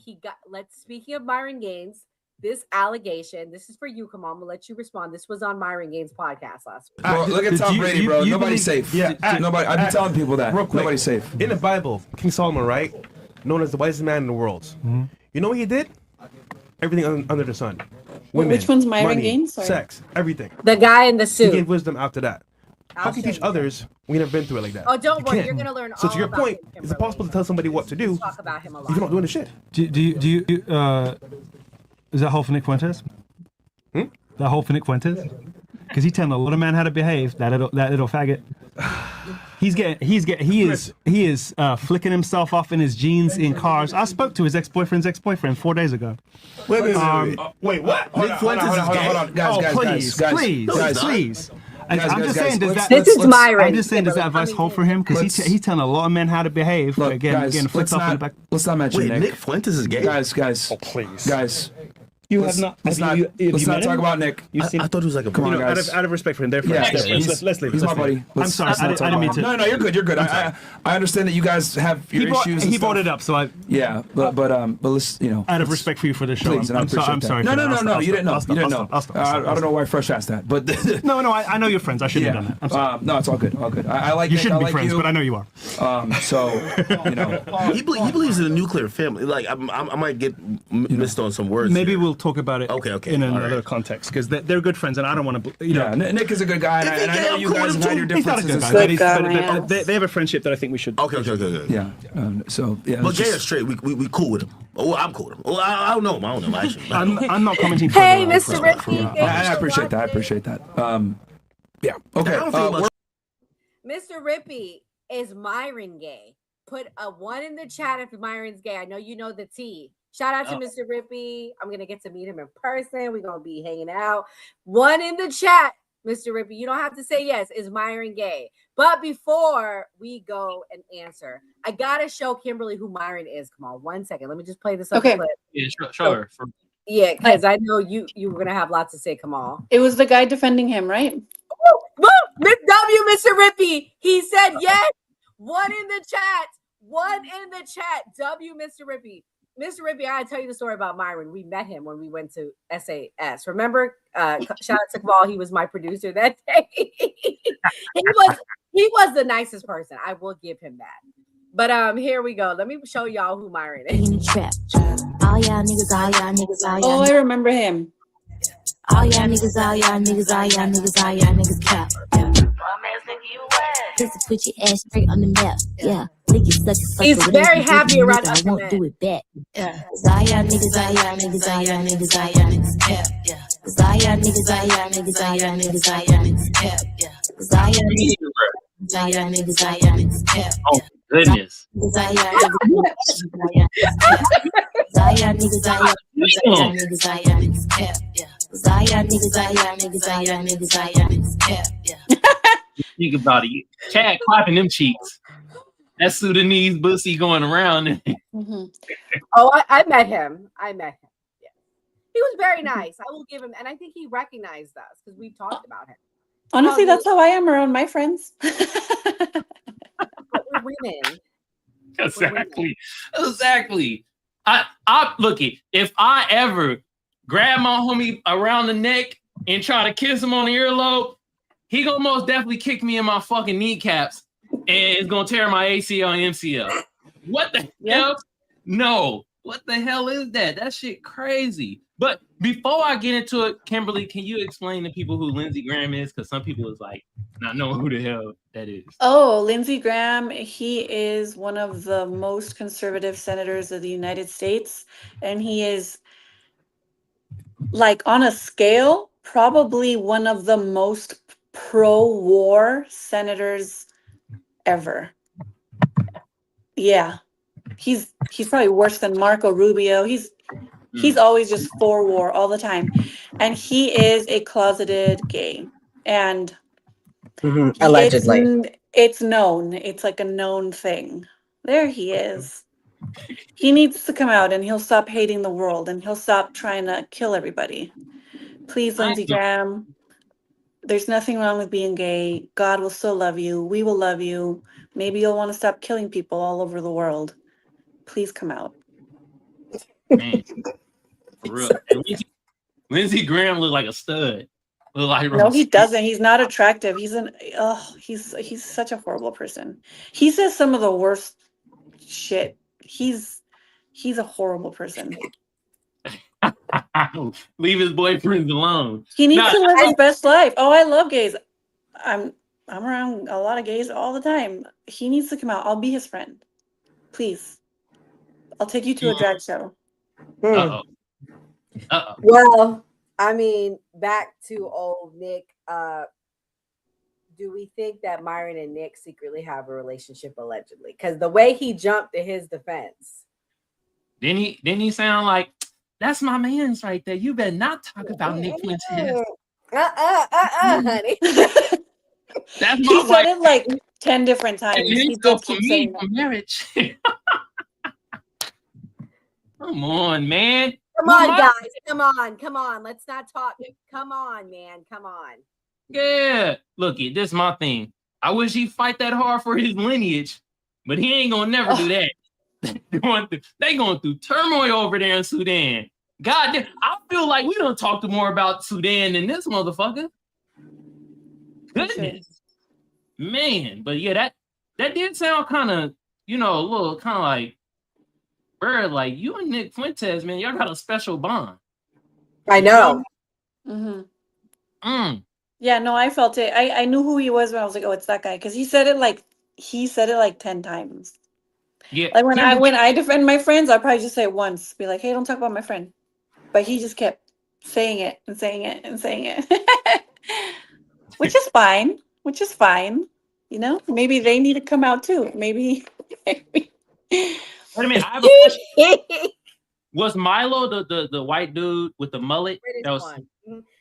Speaking of Myron Gaines, this allegation, this is for you, Kamal. I'm gonna let you respond. This was on Myron Gaines' podcast last week. Bro, look at Tom Brady, bro. Nobody's safe. Yeah, nobody. I've been telling people that. Real quick, nobody's safe. In the Bible, King Solomon, right, known as the wisest man in the world. Mm-hmm. You know what he did? Everything under the sun. Women, which one's Myron money, Gaines? Sex, everything. The guy in the suit. He gave wisdom after that. How can you teach others when you've never been through it like that? Oh, don't worry. You're gonna learn. So all to your about point, him, is it possible to tell somebody what to do talk about him a lot. if you're not doing the shit? Do you is that whole for Nick Fuentes? That whole for Nick Fuentes? Because he's telling a lot of men how to behave. That little faggot. He is flicking himself off in his jeans in cars. I spoke to his ex-boyfriend's ex-boyfriend 4 days ago. Wait, what? Nick Fuentes is gay? Hold on. Guys, please. I'm just saying, does that? This is Myron. I'm just saying, does that advice hold for him? Because he's telling a lot of men how to behave. Look, getting flicked off in the back. Let's not mention Nick Fuentes is gay. Guys. Oh, please. Guys, You have not. Let's have not, you, have let's you not met talk him? about Nick. You seen- I thought he was like a. Come on, you know, guys. out of respect for him, they're friends. Yeah, Let's leave it. he's my Let's leave buddy. it. I'm Let's sorry. not I talk didn't mean about to. him. No, you're good. You're good. I understand that you guys have your issues. He and brought stuff. it up, so I. Yeah, but let's Out of respect for you for the show, Please, and I appreciate I'm that. sorry. No, for no, that. no, I'll you didn't know. stop. You didn't know. I'll stop. I don't know why Fresh asked that, but no, I know you're friends. I shouldn't have done that. I'm sorry. no, it's all good. All good. I like You Nick, shouldn't I be like friends, you. but I know you are. So you know, Oh, Oh, Oh, he believes in a nuclear family. Like I might get missed on some words. Maybe we'll talk about it. Okay. In another context, because they're good friends, and I don't want to. yeah, Nick is a good guy, and I know you guys have had your He's not a differences. good and guy, stuff. but they have a friendship that I think we should. Okay. Yeah. So yeah. But it's Jay just- is straight. We cool with him. Oh, I'm cool with him. Oh, I don't know him. Actually. I'm not commenting. Hey, further on Mr. it. Ricky. I appreciate that. I appreciate that. Yeah. Okay. Mr. Rippy, is Myron gay? Put a 1 in the chat if Myron's gay. I know you know the T. Shout out to Mr. Rippy. I'm gonna get to meet him in person. We're gonna be hanging out. 1 in the chat, Mr. Rippy. You don't have to say yes. Is Myron gay? But before we go and answer, I gotta show Kimberly who Myron is. Come on, 1 second. Let me just play this up. Okay. Clip. Yeah, sure. Yeah, because I know you were gonna have lots to say, Kamal. It was the guy defending him, right? Woo! Miss W, Mr. Rippy. He said yes. 1 in the chat. 1 in the chat. W, Mr. Rippy. Mr. Rippy, I gotta tell you the story about Myron. We met him when we went to SAS. Remember? Shout out to Kamal. He was my producer that day. he was the nicest person. I will give him that. But here we go. Let me show y'all who Myron is. All y'all niggas, all y'all niggas, all y'all Oh, I remember him. all y'all niggas, all y'all niggas, all y'all niggas, all y'all niggas cap. Just to put your ass straight on the map. Yeah. Lick it, suck it, fuck He's it, very whatever you do, happy around nigga, us I won't men. do it back. Yeah. Cause all y'all niggas, all y'all niggas, all y'all niggas, all y'all niggas cap. Yeah. Cause all y'all niggas, all y'all niggas, all y'all niggas, all y'all niggas cap. Yeah. Cause all y'all niggas, all y'all niggas, all y'all niggas cap. Oh goodness. All y'all niggas, all y'all niggas, all y'all niggas, all y'all niggas cap. Yeah. Cause all y'all niggas, all y'all niggas, all y'all niggas, all y'all niggas cap. Yeah. Think about it. Chad clapping them cheeks. That Sudanese bussy going around. Oh, I met him. Yeah. He was very nice. I will give him, and I think he recognized us because we've talked about him. Honestly, that's how I am around my friends. But we're women. Exactly. I look it. If I ever grab my homie around the neck and try to kiss him on the earlobe, he gonna most definitely kick me in my fucking kneecaps and it's gonna tear my ACL and MCL. What the hell? No. What the hell is that? That shit crazy. But before I get into it, Kimberly, can you explain to people who Lindsey Graham is? Because some people is like not knowing who the hell that is. Oh, Lindsey Graham, he is one of the most conservative senators of the United States. And he is, like, on a scale, probably one of the most pro-war senators ever. Yeah. He's probably worse than Marco Rubio. He's always just for war all the time. And he is a closeted gay. And Allegedly. it's known. It's like a known thing. There he is. He needs to come out and he'll stop hating the world and he'll stop trying to kill everybody. Please, Lindsey Graham, there's nothing wrong with being gay. God will still love you. We will love you. Maybe you'll want to stop killing people all over the world. Please come out. Man, for real. Lindsey Graham look like a stud. Look like No, he doesn't. He's not attractive. He's such a horrible person. He says some of the worst shit. He's a horrible person. Leave his boyfriends alone. He needs to live his best life. Oh, I love gays. I'm around a lot of gays all the time. He needs to come out. I'll be his friend. Please. I'll take you to a drag show. Uh-oh. Well, I mean, back to old Nick. Do we think that Myron and Nick secretly have a relationship allegedly? Because the way he jumped to his defense. Didn't he sound like that's my man's right there? You better not talk about Nick Fuentes. Honey. That's He said it like 10 different times. He did keep saying for marriage. Come on, man. Come on, guys. Come on. Let's not talk. Come on, man. Come on. Yeah. Look, this is my thing. I wish he'd fight that hard for his lineage, but he ain't gonna never do that. They going through turmoil over there in Sudan. God damn, I feel like we don't talk more about Sudan than this motherfucker. Goodness. Man, but yeah, that did sound kind of, a little kind of like, bro, like you and Nick Fuentes, man, y'all got a special bond. I know. Yeah, no, I felt it. I knew who he was when I was like, oh, it's that guy, because he said it like 10 times. Yeah. Like when I defend my friends, I'll probably just say it once, be like, hey, don't talk about my friend. But he just kept saying it and saying it and saying it. Which is fine. Maybe they need to come out too. Maybe. Wait a minute, I have a question. Was Milo the white dude with the mullet? British That was one.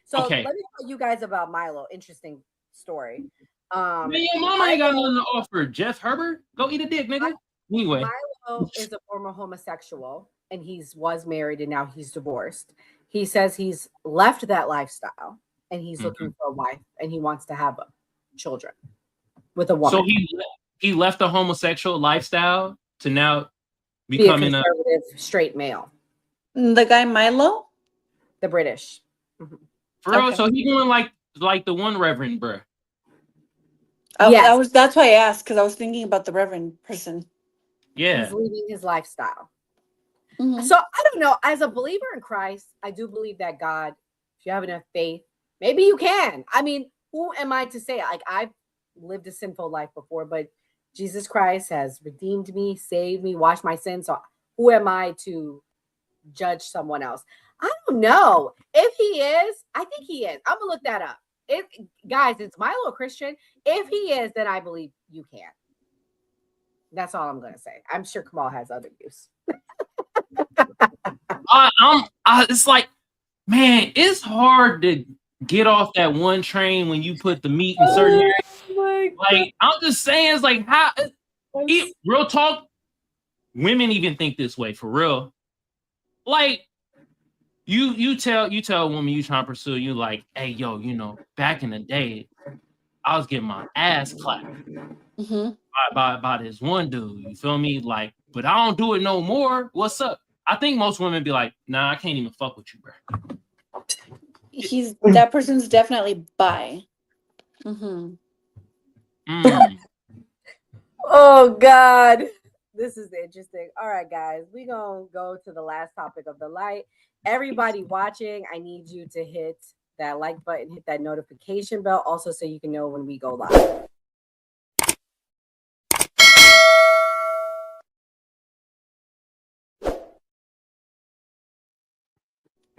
So okay. let me tell you guys about Milo. Interesting story. Man, your mama ain't got nothing to offer. Jeff Herbert, go eat a dick, nigga. Anyway, Milo is a former homosexual, and was married, and now he's divorced. He says he's left that lifestyle, and he's looking for a wife, and he wants to have children with a woman. So he left the homosexual lifestyle to now be a conservative straight male. The guy Milo, the British. For real, so he going like the one Reverend, bruh. Yes. That's why I asked, because I was thinking about the Reverend person. Yeah. He's leaving his lifestyle. So I don't know. As a believer in Christ, I do believe that God, if you have enough faith, maybe you can. I mean, who am I to say? Like, I've lived a sinful life before, but Jesus Christ has redeemed me, saved me, washed my sins. So who am I to judge someone else? I don't know. If he is, I think he is. I'm gonna look that up. Guys, it's Milo a Christian. If he is, then I believe you can. That's all I'm gonna say. I'm sure Kamal has other views. It's like, man, it's hard to get off that one train when you put the meat in certain areas. Like, I'm just saying, it's like, how real talk, women even think this way for real. Like, you tell a woman you trying to pursue, you like, hey, yo, back in the day, I was getting my ass clapped by this one dude. You feel me? Like, but I don't do it no more. What's up? I think most women be like, nah, I can't even fuck with you, bro. That person's definitely bi. Oh God, this is interesting. All right, guys, we gonna go to the last topic of the night. Everybody watching, I need you to hit that like button, hit that notification bell, also so you can know when we go live.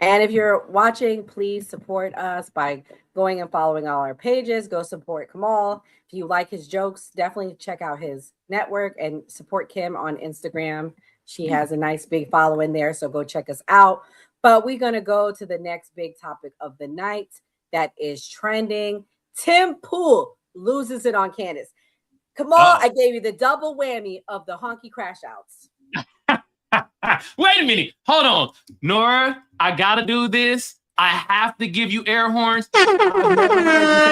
And if you're watching, please support us by going and following all our pages. Go support Kamal. If you like his jokes, definitely check out his network and support Kim on Instagram. She has a nice big following there, so go check us out. But we're going to go to the next big topic of the night that is trending. Tim Pool loses it on Candace. Kamal, I gave you the double whammy of the honky crash outs. Wait a minute. Hold on. Nora, I gotta do this. I have to give you air horns. I've never heard you say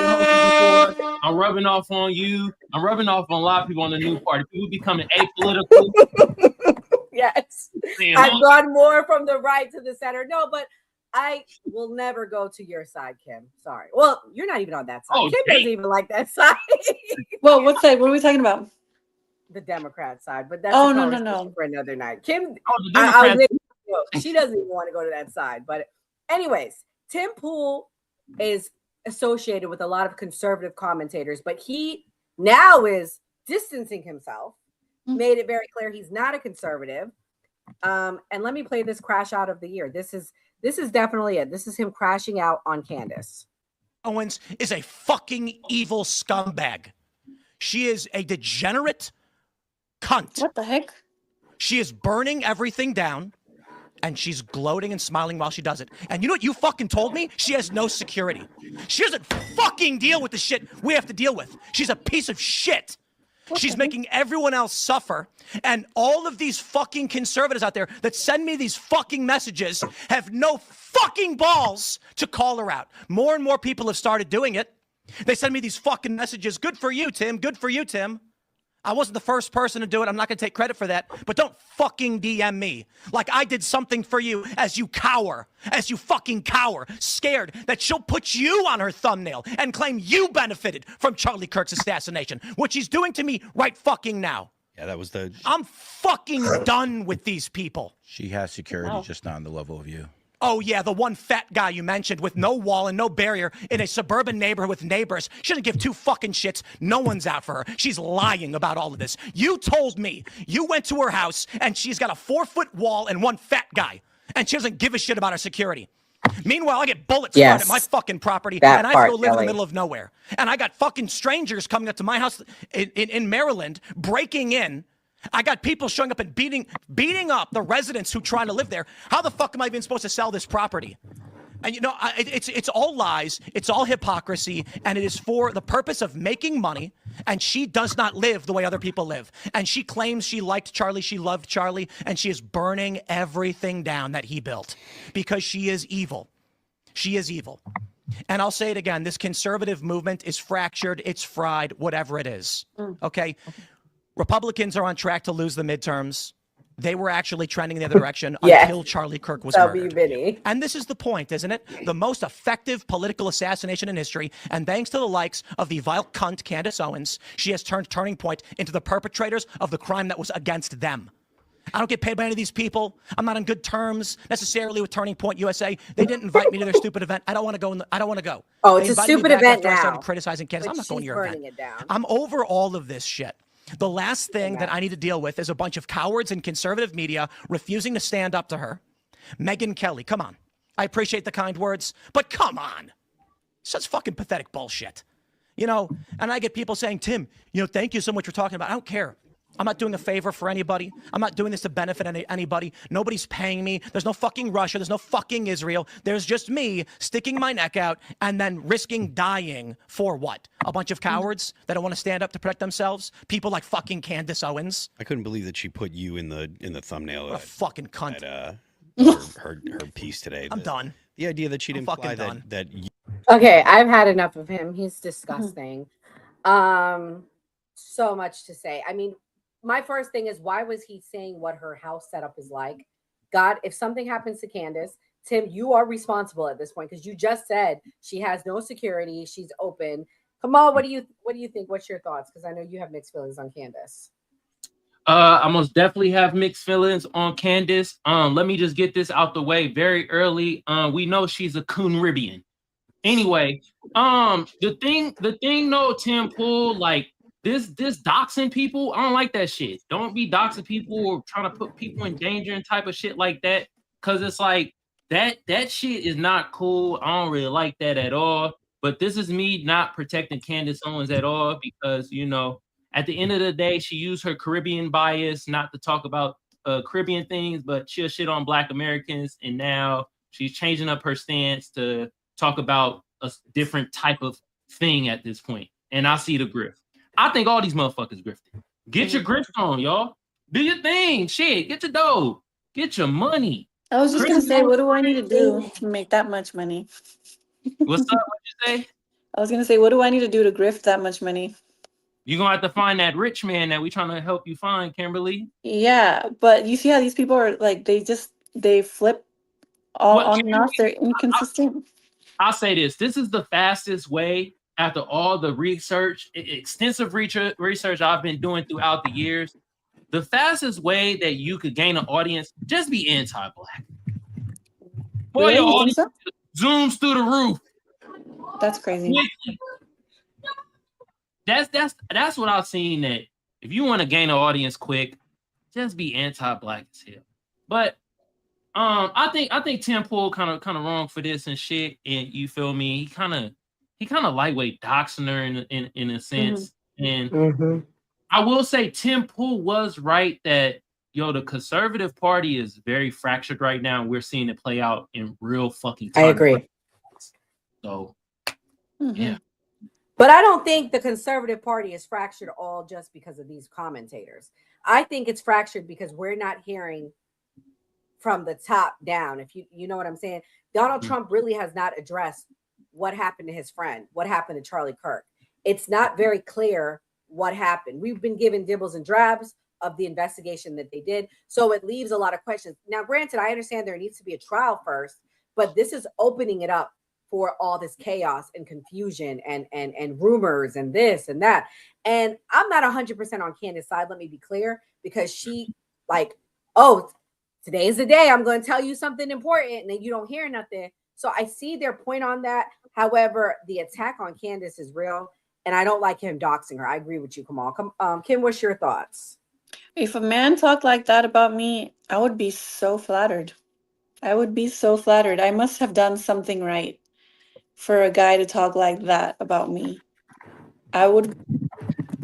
honky before. I'm rubbing off on you. I'm rubbing off on a lot of people on the new party. People becoming apolitical. Yes. I've gone more from the right to the center. No, but I will never go to your side, Kim. Sorry. Well, you're not even on that side. Kim doesn't even like that side. Well, what side? What are we talking about? The Democrat side, but that's no. for another night. Kim, the she doesn't even want to go to that side. But anyways, Tim Pool is associated with a lot of conservative commentators, but he now is distancing himself, made it very clear he's not a conservative. And let me play this crash out of the year. This is definitely it. This is him crashing out on Candace. Owens is a fucking evil scumbag. She is a degenerate cunt. What the heck? She is burning everything down, and she's gloating and smiling while she does it. And you know what you fucking told me? She has no security. She doesn't fucking deal with the shit we have to deal with. She's a piece of shit. She's making everyone else suffer. And all of these fucking conservatives out there that send me these fucking messages have no fucking balls to call her out. More and more people have started doing it. They send me these fucking messages. Good for you, Tim. Good for you, Tim. I wasn't the first person to do it. I'm not going to take credit for that. But don't fucking DM me like I did something for you as you cower, as you fucking cower, scared that she'll put you on her thumbnail and claim you benefited from Charlie Kirk's assassination, which he's doing to me right fucking now. Yeah, that was the... I'm fucking done with these people. She has security, just not on the level of you. Oh, yeah, the one fat guy you mentioned with no wall and no barrier in a suburban neighborhood with neighbors. She doesn't give two fucking shits. No one's out for her. She's lying about all of this. You told me you went to her house and she's got a 4-foot wall and one fat guy, and she doesn't give a shit about her security. Meanwhile, I get bullets fired at my fucking property, and I have to go live in the middle of nowhere. And I got fucking strangers coming up to my house in Maryland, breaking in. I got people showing up and beating up the residents who try to live there. How the fuck am I even supposed to sell this property? And you know, it's all lies, it's all hypocrisy, and it is for the purpose of making money. And she does not live the way other people live. And she claims she liked Charlie, she loved Charlie, and she is burning everything down that he built because she is evil. She is evil. And I'll say it again, this conservative movement is fractured, it's fried, whatever it is. Okay? Republicans are on track to lose the midterms. They were actually trending the other direction until Charlie Kirk was murdered. And this is the point, isn't it? The most effective political assassination in history. And thanks to the likes of the vile cunt Candace Owens, she has turned Turning Point into the perpetrators of the crime that was against them. I don't get paid by any of these people. I'm not on good terms necessarily with Turning Point USA. They didn't invite me to their stupid event. I don't want to go. I don't want to go. Oh, it's a stupid event now. I started criticizing Candace. I'm not going to your event. I'm over all of this shit. The last thing that I need to deal with is a bunch of cowards in conservative media refusing to stand up to her. Megyn Kelly, come on. I appreciate the kind words, but come on. Such fucking pathetic bullshit. You know, and I get people saying, Tim, you know, thank you so much for talking about it. I don't care. I'm not doing a favor for anybody. I'm not doing this to benefit anybody. Nobody's paying me. There's no fucking Russia. There's no fucking Israel. There's just me sticking my neck out and then risking dying for what? A bunch of cowards that don't want to stand up to protect themselves? People like fucking Candace Owens? I couldn't believe that she put you in the thumbnail. What a fucking cunt. Her piece today. I'm done. The idea that she'd imply done. that you... Okay, I've had enough of him. He's disgusting. So much to say. I mean, my first thing is, why was he saying what her house setup is like? God, if something happens to Candace, Tim, you are responsible at this point because you just said she has no security. She's open. Kamal, what do you think? What's your thoughts? Because I know you have mixed feelings on Candace. I most definitely have mixed feelings on Candace. Let me just get this out the way very early. We know she's a Coon-Ribian. Anyway, the thing though, Tim Pool, like this doxing people, I don't like that shit. Don't be doxing people or trying to put people in danger and type of shit like that. Cause it's like that shit is not cool. I don't really like that at all. But this is me not protecting Candace Owens at all because, you know, at the end of the day, she used her Caribbean bias not to talk about Caribbean things, but she'll shit on Black Americans. And now she's changing up her stance to talk about a different type of thing at this point. And I see the grift. I think all these motherfuckers grifted. Get your grift on, y'all. Do your thing. Shit. Get your dough. Get your money. I was just going to say, what do I need to do to make that much money? What's up? What'd you say? I was going to say, what do I need to do to grift that much money? You're going to have to find that rich man that we're trying to help you find, Kimberly. Yeah, but you see how these people are like, they flip all on and off. They're inconsistent. I'll say this. This is the fastest way after all the research, extensive research I've been doing throughout the years. The fastest way that you could gain an audience, just be anti-Black. Boy, your audience zooms through the roof. That's crazy. That's what I've seen, that if you want to gain an audience quick, just be anti-Black as hell. But I think Tim Pool kind of wrong for this and shit. And you feel me? He kind of lightweight doxing her in a sense. And I will say Tim Pool was right that the Conservative Party is very fractured right now. We're seeing it play out in real fucking time. I agree. So yeah. But I don't think the conservative party is fractured all just because of these commentators. I think it's fractured because we're not hearing from the top down. If you know what I'm saying, Donald Trump really has not addressed what happened to his friend, what happened to Charlie Kirk. It's not very clear what happened. We've been given dibbles and drabs of the investigation that they did, so it leaves a lot of questions. Now, granted, I understand there needs to be a trial first, but this is opening it up for all this chaos and confusion and rumors and this and that. And I'm not 100% on Candace's side. Let me be clear, because she like, oh, today is the day I'm going to tell you something important, and then you don't hear nothing. So I see their point on that. However, the attack on Candace is real, and I don't like him doxing her. I agree with you, Kamal. Kim, what's your thoughts? If a man talked like that about me, I would be so flattered. I would be so flattered. I must have done something right for a guy to talk like that about me. I would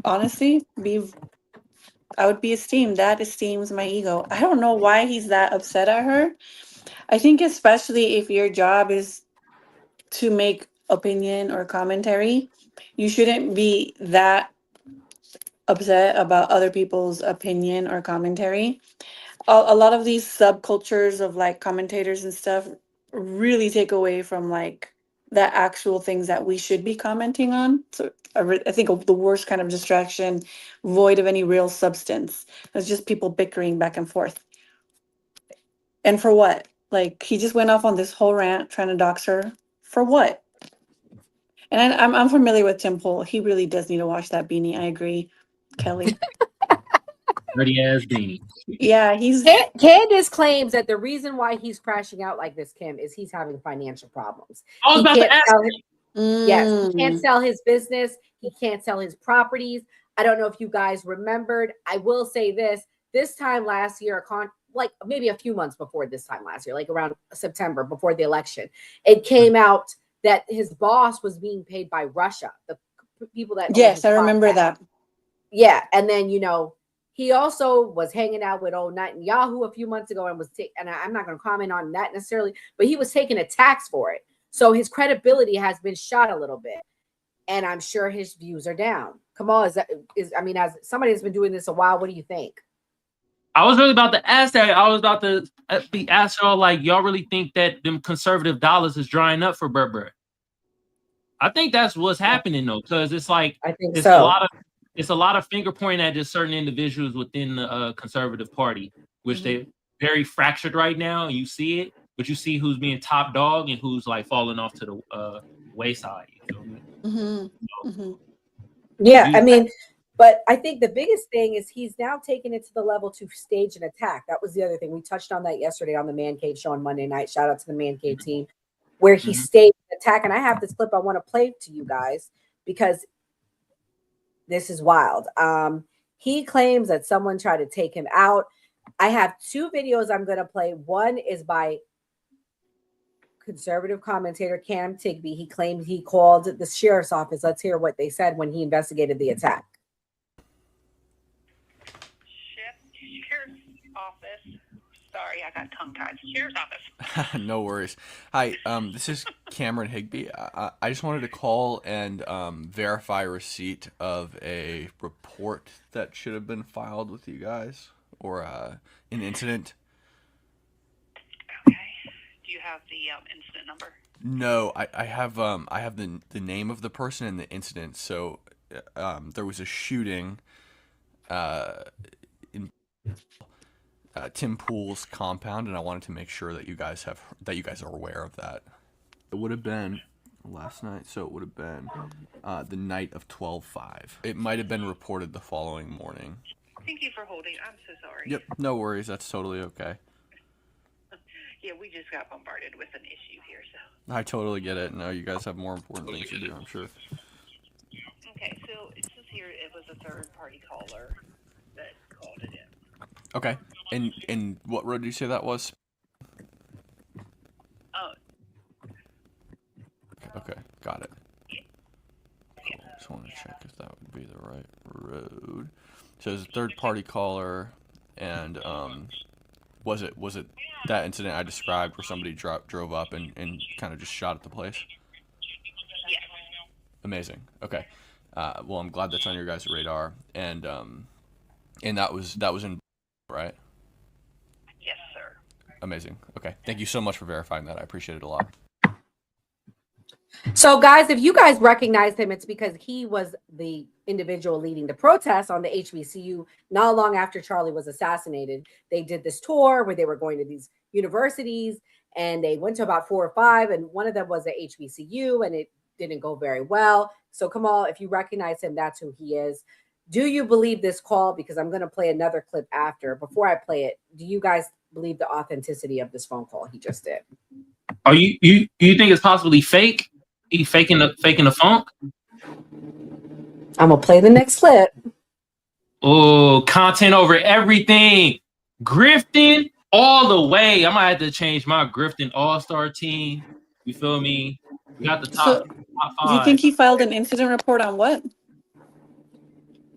honestly be esteemed. That esteems my ego. I don't know why he's that upset at her. I think especially if your job is to make opinion or commentary, you shouldn't be that upset about other people's opinion or commentary. A lot of these subcultures of like commentators and stuff really take away from like the actual things that we should be commenting on. So I think the worst kind of distraction, void of any real substance. It's just people bickering back and forth. And for what? Like he just went off on this whole rant trying to dox her. For what? And I'm familiar with Tim Pool. He really does need to wash that beanie. I agree, Kelly. Dirty ass beanie. Yeah, he's. Candace claims that the reason why he's crashing out like this, Kim, is he's having financial problems. I was about to ask. Yes, he can't sell his business. He can't sell his properties. I don't know if you guys remembered. I will say this time last year, like maybe a few months before this time last year, like around September before the election, it came out that his boss was being paid by Russia, the people that. Yes, I remember that. Yeah, and then he also was hanging out with old Netanyahu a few months ago and and I'm not going to comment on that necessarily, but he was taking a tax for it. So his credibility has been shot a little bit, and I'm sure his views are down. Kamal, as somebody that's been doing this a while, what do you think? I was really about to ask that. I was about to be asked y'all, like, y'all really think that them conservative dollars is drying up for Burberry? I think that's what's happening though, because it's like I think it's so. It's a lot of finger pointing at just certain individuals within the conservative party, which they're very fractured right now, and you see it. But you see who's being top dog and who's like falling off to the wayside. You feel me? Yeah, I mean, but I think the biggest thing is he's now taken it to the level to stage an attack. That was the other thing. We touched on that yesterday on the Man Cave show on Monday night. Shout out to the Man Cave team, where he staged an attack. And I have this clip I want to play to you guys because this is wild. He claims that someone tried to take him out. I have two videos I'm going to play. One is by conservative commentator Cam Tigby. He claimed he called the sheriff's office. Let's hear what they said when he investigated the attack. Sheriff's office. Sorry, I got tongue-tied. Sheriff's office. No worries. Hi, this is Cameron Higby. I just wanted to call and verify receipt of a report that should have been filed with you guys, or an incident. Okay. Do you have the incident number? No, I have the name of the person and the incident. So there was a shooting in Tim Pool's compound, and I wanted to make sure that you guys are aware of that. It would have been last night, so it would have been the night of 12/5. It might have been reported the following morning. Thank you for holding. I'm so sorry. Yep, no worries. That's totally okay. Yeah, we just got bombarded with an issue here, so. I totally get it. No, you guys have more important things to do, I'm sure. Okay, so it says here it was a third-party caller that called it in. Okay, and what road did you say that was? Okay, got it. Cool. Just want to check if that would be the right road. So it was a third-party caller, and was it that incident I described where somebody drove up and kind of just shot at the place? Yes. Amazing. Okay. Well, I'm glad that's on your guys' radar, and that was in, right? Yes, sir. Amazing. Okay. Thank you so much for verifying that. I appreciate it a lot. So, guys, if you guys recognize him, it's because he was the individual leading the protest on the HBCU not long after Charlie was assassinated. They did this tour where they were going to these universities, and they went to about 4 or 5, and one of them was the HBCU, and it didn't go very well. So, Kamal, if you recognize him, that's who he is. Do you believe this call? Because I'm going to play another clip after. Before I play it, do you guys believe the authenticity of this phone call he just did? Are you think it's possibly fake? He faking the funk? I'm gonna play the next clip. Oh, content over everything. Grifting all the way. I might have to change my grifting all-star team. You feel me? We got the top 5. Do you think he filed an incident report on what?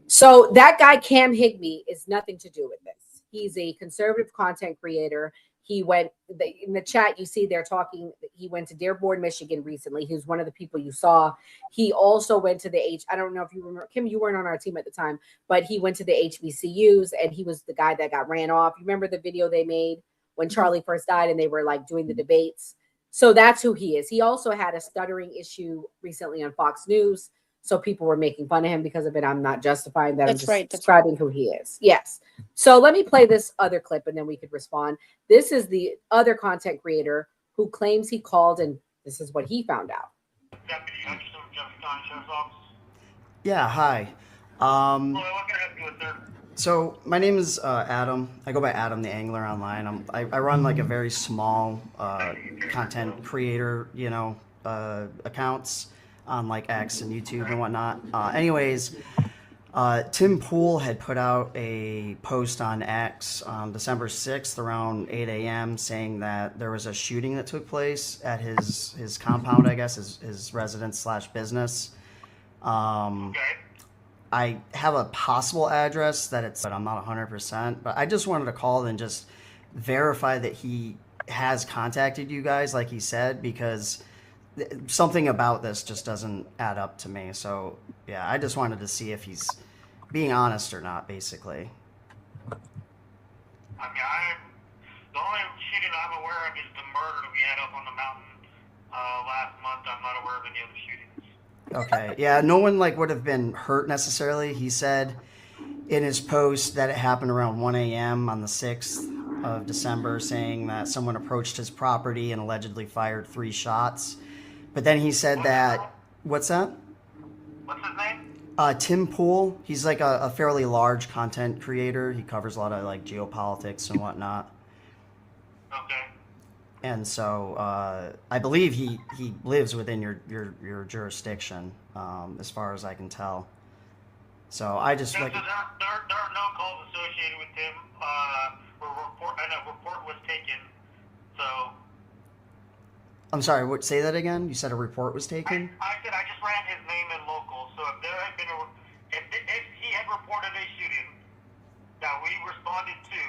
So that guy, Cam Higbee, is nothing to do with this. He's a conservative content creator. He went in the chat. You see, they're talking. He went to Dearborn, Michigan recently. He was one of the people you saw. He also went to the I don't know if you remember, Kim. You weren't on our team at the time, but he went to the HBCUs, and he was the guy that got ran off. You remember the video they made when Charlie first died, and they were like doing the debates. So that's who he is. He also had a stuttering issue recently on Fox News. So people were making fun of him because of it. I'm not justifying that. I'm just describing who he is. Yes. So let me play this other clip and then we could respond. This is the other content creator who claims he called, and this is what he found out. Yeah, hi. So my name is Adam. I go by Adam the Angler online. I run like a very small content creator, accounts on like X and YouTube and whatnot. Anyways, Tim Pool had put out a post on X on December 6th around 8 a.m. saying that there was a shooting that took place at his compound, I guess, his residence / business. I have a possible address but I'm not 100%, but I just wanted to call and just verify that he has contacted you guys like he said, because something about this just doesn't add up to me. So yeah, I just wanted to see if he's being honest or not, basically. I mean, the only shooting I'm aware of is the murder that we had up on the mountain last month. I'm not aware of any other shootings. Okay, yeah, no one would have been hurt necessarily. He said in his post that it happened around 1 a.m. on the 6th of December, saying that someone approached his property and allegedly fired 3 shots. But then he said that, what's that? What's his name? Tim Pool. He's like a fairly large content creator. He covers a lot of like geopolitics and whatnot. Okay. And so I believe he lives within your jurisdiction, as far as I can tell. So I just there are no calls associated with him. A report was taken. So. I'm sorry, say that again? You said a report was taken? I said I just ran his name in local. So if there had been if he had reported a shooting that we responded to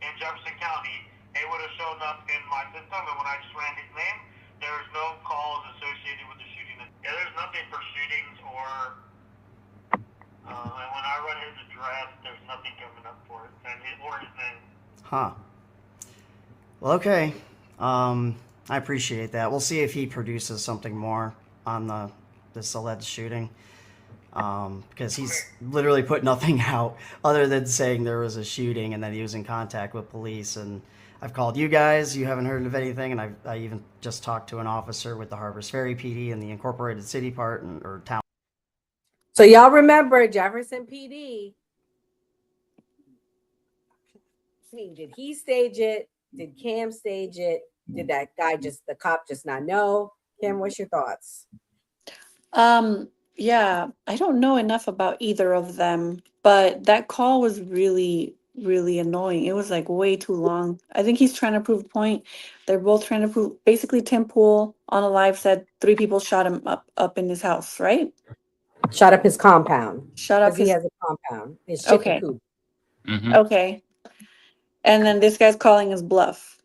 in Jefferson County, it would have shown up in my system. And when I just ran his name, there's no calls associated with the shooting. Yeah, there's nothing for shootings or. And when I run his address, there's nothing coming up for it or his name. Huh. Well, okay. I appreciate that. We'll see if he produces something more on this alleged shooting, because he's literally put nothing out other than saying there was a shooting and that he was in contact with police. And I've called you guys. You haven't heard of anything. And I even just talked to an officer with the Harpers Ferry PD and the Incorporated City part or town. So y'all remember Jefferson PD. Did he stage it? Did Cam stage it? Did that guy the cop just not know? Kim, what's your thoughts? Yeah, I don't know enough about either of them, but that call was really, really annoying. It was like way too long. I think he's trying to prove a point. They're both trying to prove. Basically, Tim Pool on a live said 3 people shot him up in his house, right? Shot up his compound. Shot up he has a compound. His chicken coop. Mm-hmm. Okay. And then this guy's calling his bluff.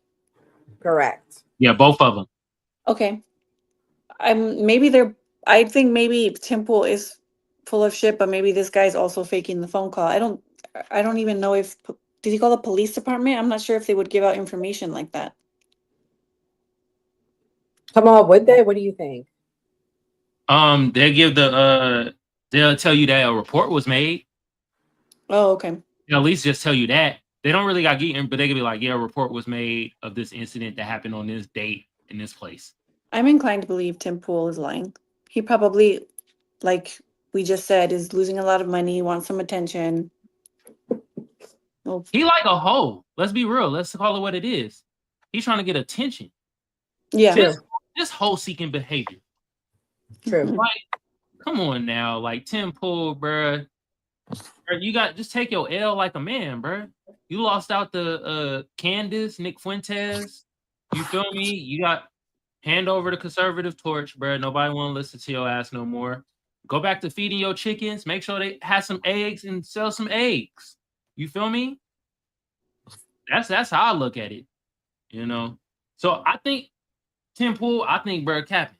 Correct. Yeah, both of them. Okay. Maybe they're I think maybe Temple is full of shit, but maybe this guy's also faking the phone call. I don't even know if did he call the police department? I'm not sure if they would give out information like that. Kamal, would they? What do you think? They'll give they'll tell you that a report was made. Oh, okay. They'll at least just tell you that. They don't really got get in, but they could be like, yeah, a report was made of this incident that happened on this date in this place. I'm inclined to believe Tim Pool is lying. He probably, like we just said, is losing a lot of money, wants some attention. Well, He like a hoe. Let's be real. Let's call it what it is. He's trying to get attention. yeah. This hoe seeking behavior. True. Like, come on now. Like Tim Pool, bruh. You got just take your L like a man, bruh. You lost out to Candace, Nick Fuentes. You feel me? You got hand over the conservative torch, bruh. Nobody want to listen to your ass no more. Go back to feeding your chickens. Make sure they have some eggs and sell some eggs. You feel me? That's how I look at it. You know. So I think Tim Pool, I think bruh capping.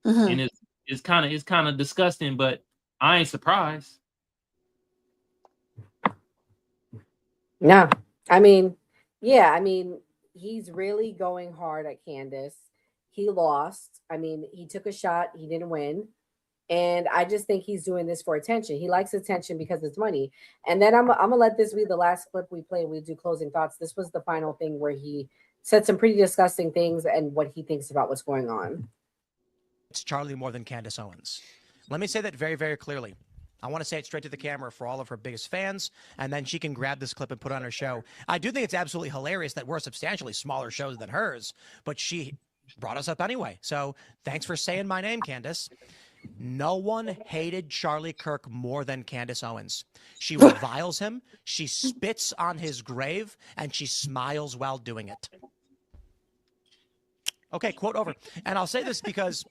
Mhm. And it's kind of disgusting, but I ain't surprised. No, I mean, yeah, I mean, he's really going hard at Candace. He lost. I mean, he took a shot, he didn't win. And I just think he's doing this for attention. He likes attention because it's money. And then I'm gonna let this be the last clip we play. We do closing thoughts. This was the final thing where he said some pretty disgusting things and what he thinks about what's going on. It's Charlie more than Candace Owens. Let me say that very, very clearly. I want to say it straight to the camera for all of her biggest fans, and then she can grab this clip and put it on her show. I do think it's absolutely hilarious that we're a substantially smaller show than hers, but she brought us up anyway. So thanks for saying my name, Candace. No one hated Charlie Kirk more than Candace Owens. She reviles him, she spits on his grave, and she smiles while doing it. Okay, quote over. And I'll say this because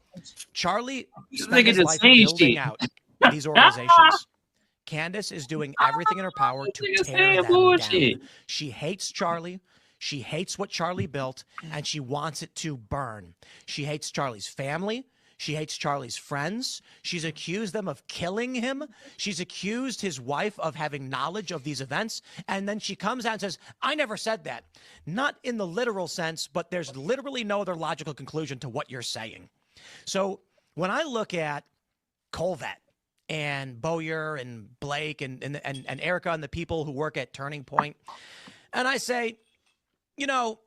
Charlie spent his life building out these organizations. Candace is doing everything in her power to tear them down. She hates Charlie. She hates what Charlie built, and she wants it to burn. She hates Charlie's family. She hates Charlie's friends. She's accused them of killing him. She's accused his wife of having knowledge of these events. And then she comes out and says, I never said that. Not in the literal sense, but there's literally no other logical conclusion to what you're saying. So when I look at Colvett and Bowyer and Blake and Erica and the people who work at Turning Point, and I say, you know,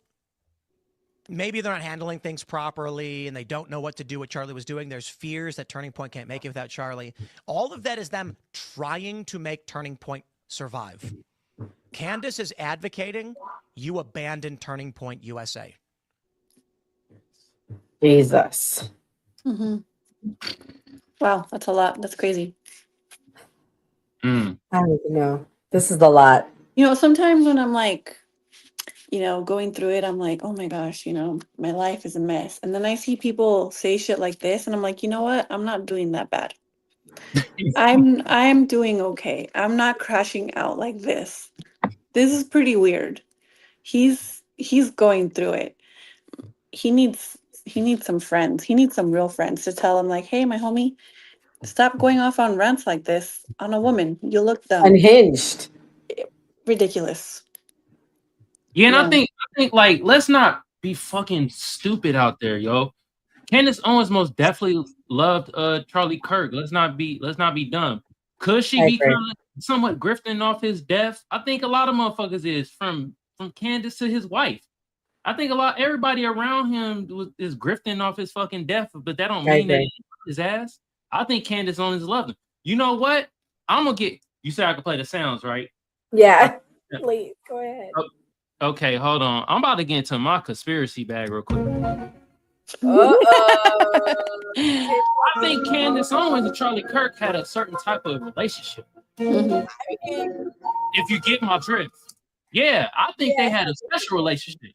maybe they're not handling things properly and they don't know what to do what Charlie was doing. There's fears that Turning Point can't make it without Charlie. All of that is them trying to make Turning Point survive. Candace is advocating you abandon Turning Point USA. Jesus. Mm-hmm. Wow, that's a lot. That's crazy. I don't even know. This is a lot. You know, sometimes when I'm like, you know, going through it, I'm like, oh my gosh, you know, my life is a mess. And then I see people say shit like this, and I'm like, you know what? I'm not doing that bad. I'm doing okay. I'm not crashing out like this. This is pretty weird. He's going through it. He needs some friends. He needs some real friends to tell him like, hey, my homie, stop going off on rants like this on a woman. You look dumb. Unhinged. Ridiculous. Yeah, and I think like let's not be fucking stupid out there, yo. Candace Owens most definitely loved Charlie Kirk. Let's not be dumb. Could she be kind of somewhat grifting off his death? I think a lot of motherfuckers is from Candace to his wife. I think everybody around him is grifting off his fucking death, but that don't mean that his ass. I think Candace Owens loved him. You know what? I'm gonna get. You said I could play the sounds, right? Yeah. Please go ahead. Okay, hold on. I'm about to get into my conspiracy bag real quick. I think Candace Owens and Charlie Kirk had a certain type of relationship. Mm-hmm. If you get my drift. Yeah, I think they had a special relationship.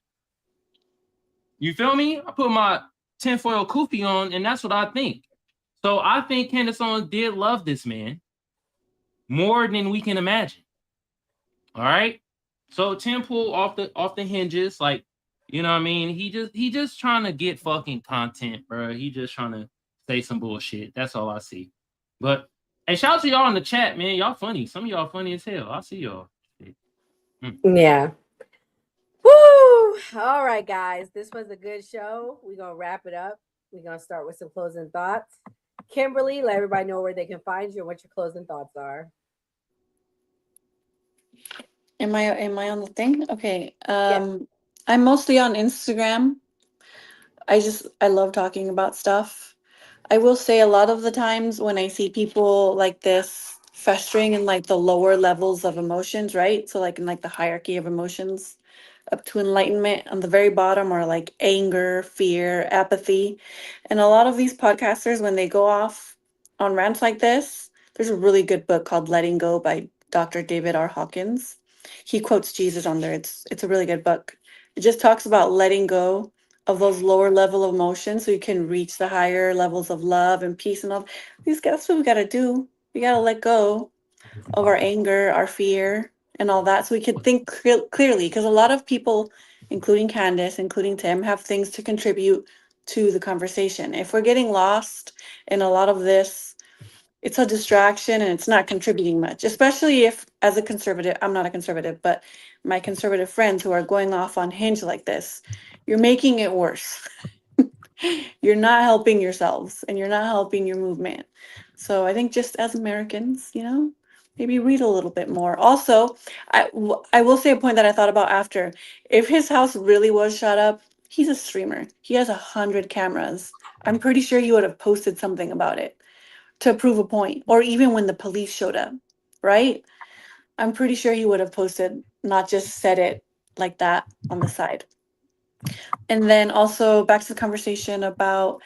You feel me? I put my tinfoil kufi on, and that's what I think. So I think Candace Owens did love this man more than we can imagine. All right. So Tim Pool off the hinges, like, you know what I mean? He just trying to get fucking content, bro. He just trying to say some bullshit. That's all I see. But hey, shout out to y'all in the chat, man. Y'all funny. Some of y'all funny as hell. I see y'all. Yeah. Woo! All right, guys. This was a good show. We're gonna wrap it up. We're gonna start with some closing thoughts. Kimberly, let everybody know where they can find you and what your closing thoughts are. Am I on the thing? Okay. I'm mostly on Instagram. I love talking about stuff. I will say a lot of the times when I see people like this festering in like the lower levels of emotions, right? So like in like the hierarchy of emotions up to enlightenment, on the very bottom are like anger, fear, apathy. And a lot of these podcasters, when they go off on rants like this, there's a really good book called Letting Go by Dr. David R. Hawkins. He quotes Jesus on there. It's a really good book. It just talks about letting go of those lower level of emotions so you can reach the higher levels of love and peace and all. That's what we gotta do. We gotta let go of our anger, our fear, and all that so we can think clearly. Because a lot of people, including Candace, including Tim, have things to contribute to the conversation. If we're getting lost in a lot of this, it's a distraction and it's not contributing much, especially if, as a conservative, I'm not a conservative, but my conservative friends who are going off on Hinge like this, you're making it worse. You're not helping yourselves and you're not helping your movement. So I think just as Americans, maybe read a little bit more. Also, I will say a point that I thought about after. If his house really was shot up, he's a streamer. He has 100 cameras. I'm pretty sure he would have posted something about it to prove a point, or even when the police showed up, right? I'm pretty sure he would have posted, not just said it like that on the side. And then also back to the conversation about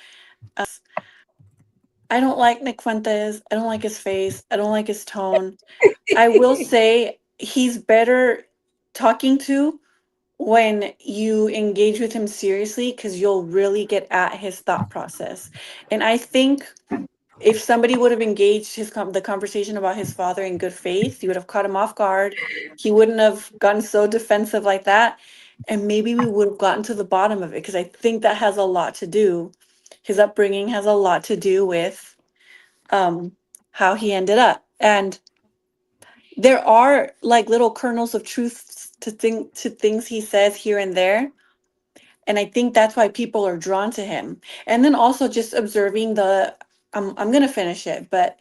I don't like Nick Fuentes. I don't like his face. I don't like his tone. I will say he's better talking to when you engage with him seriously because you'll really get at his thought process. And I think if somebody would have engaged the conversation about his father in good faith, you would have caught him off guard. He wouldn't have gotten so defensive like that. And maybe we would have gotten to the bottom of it because I think that has a lot to do. His upbringing has a lot to do with how he ended up. And there are like little kernels of truth to things he says here and there. And I think that's why people are drawn to him. And then also just observing I'm gonna finish it, but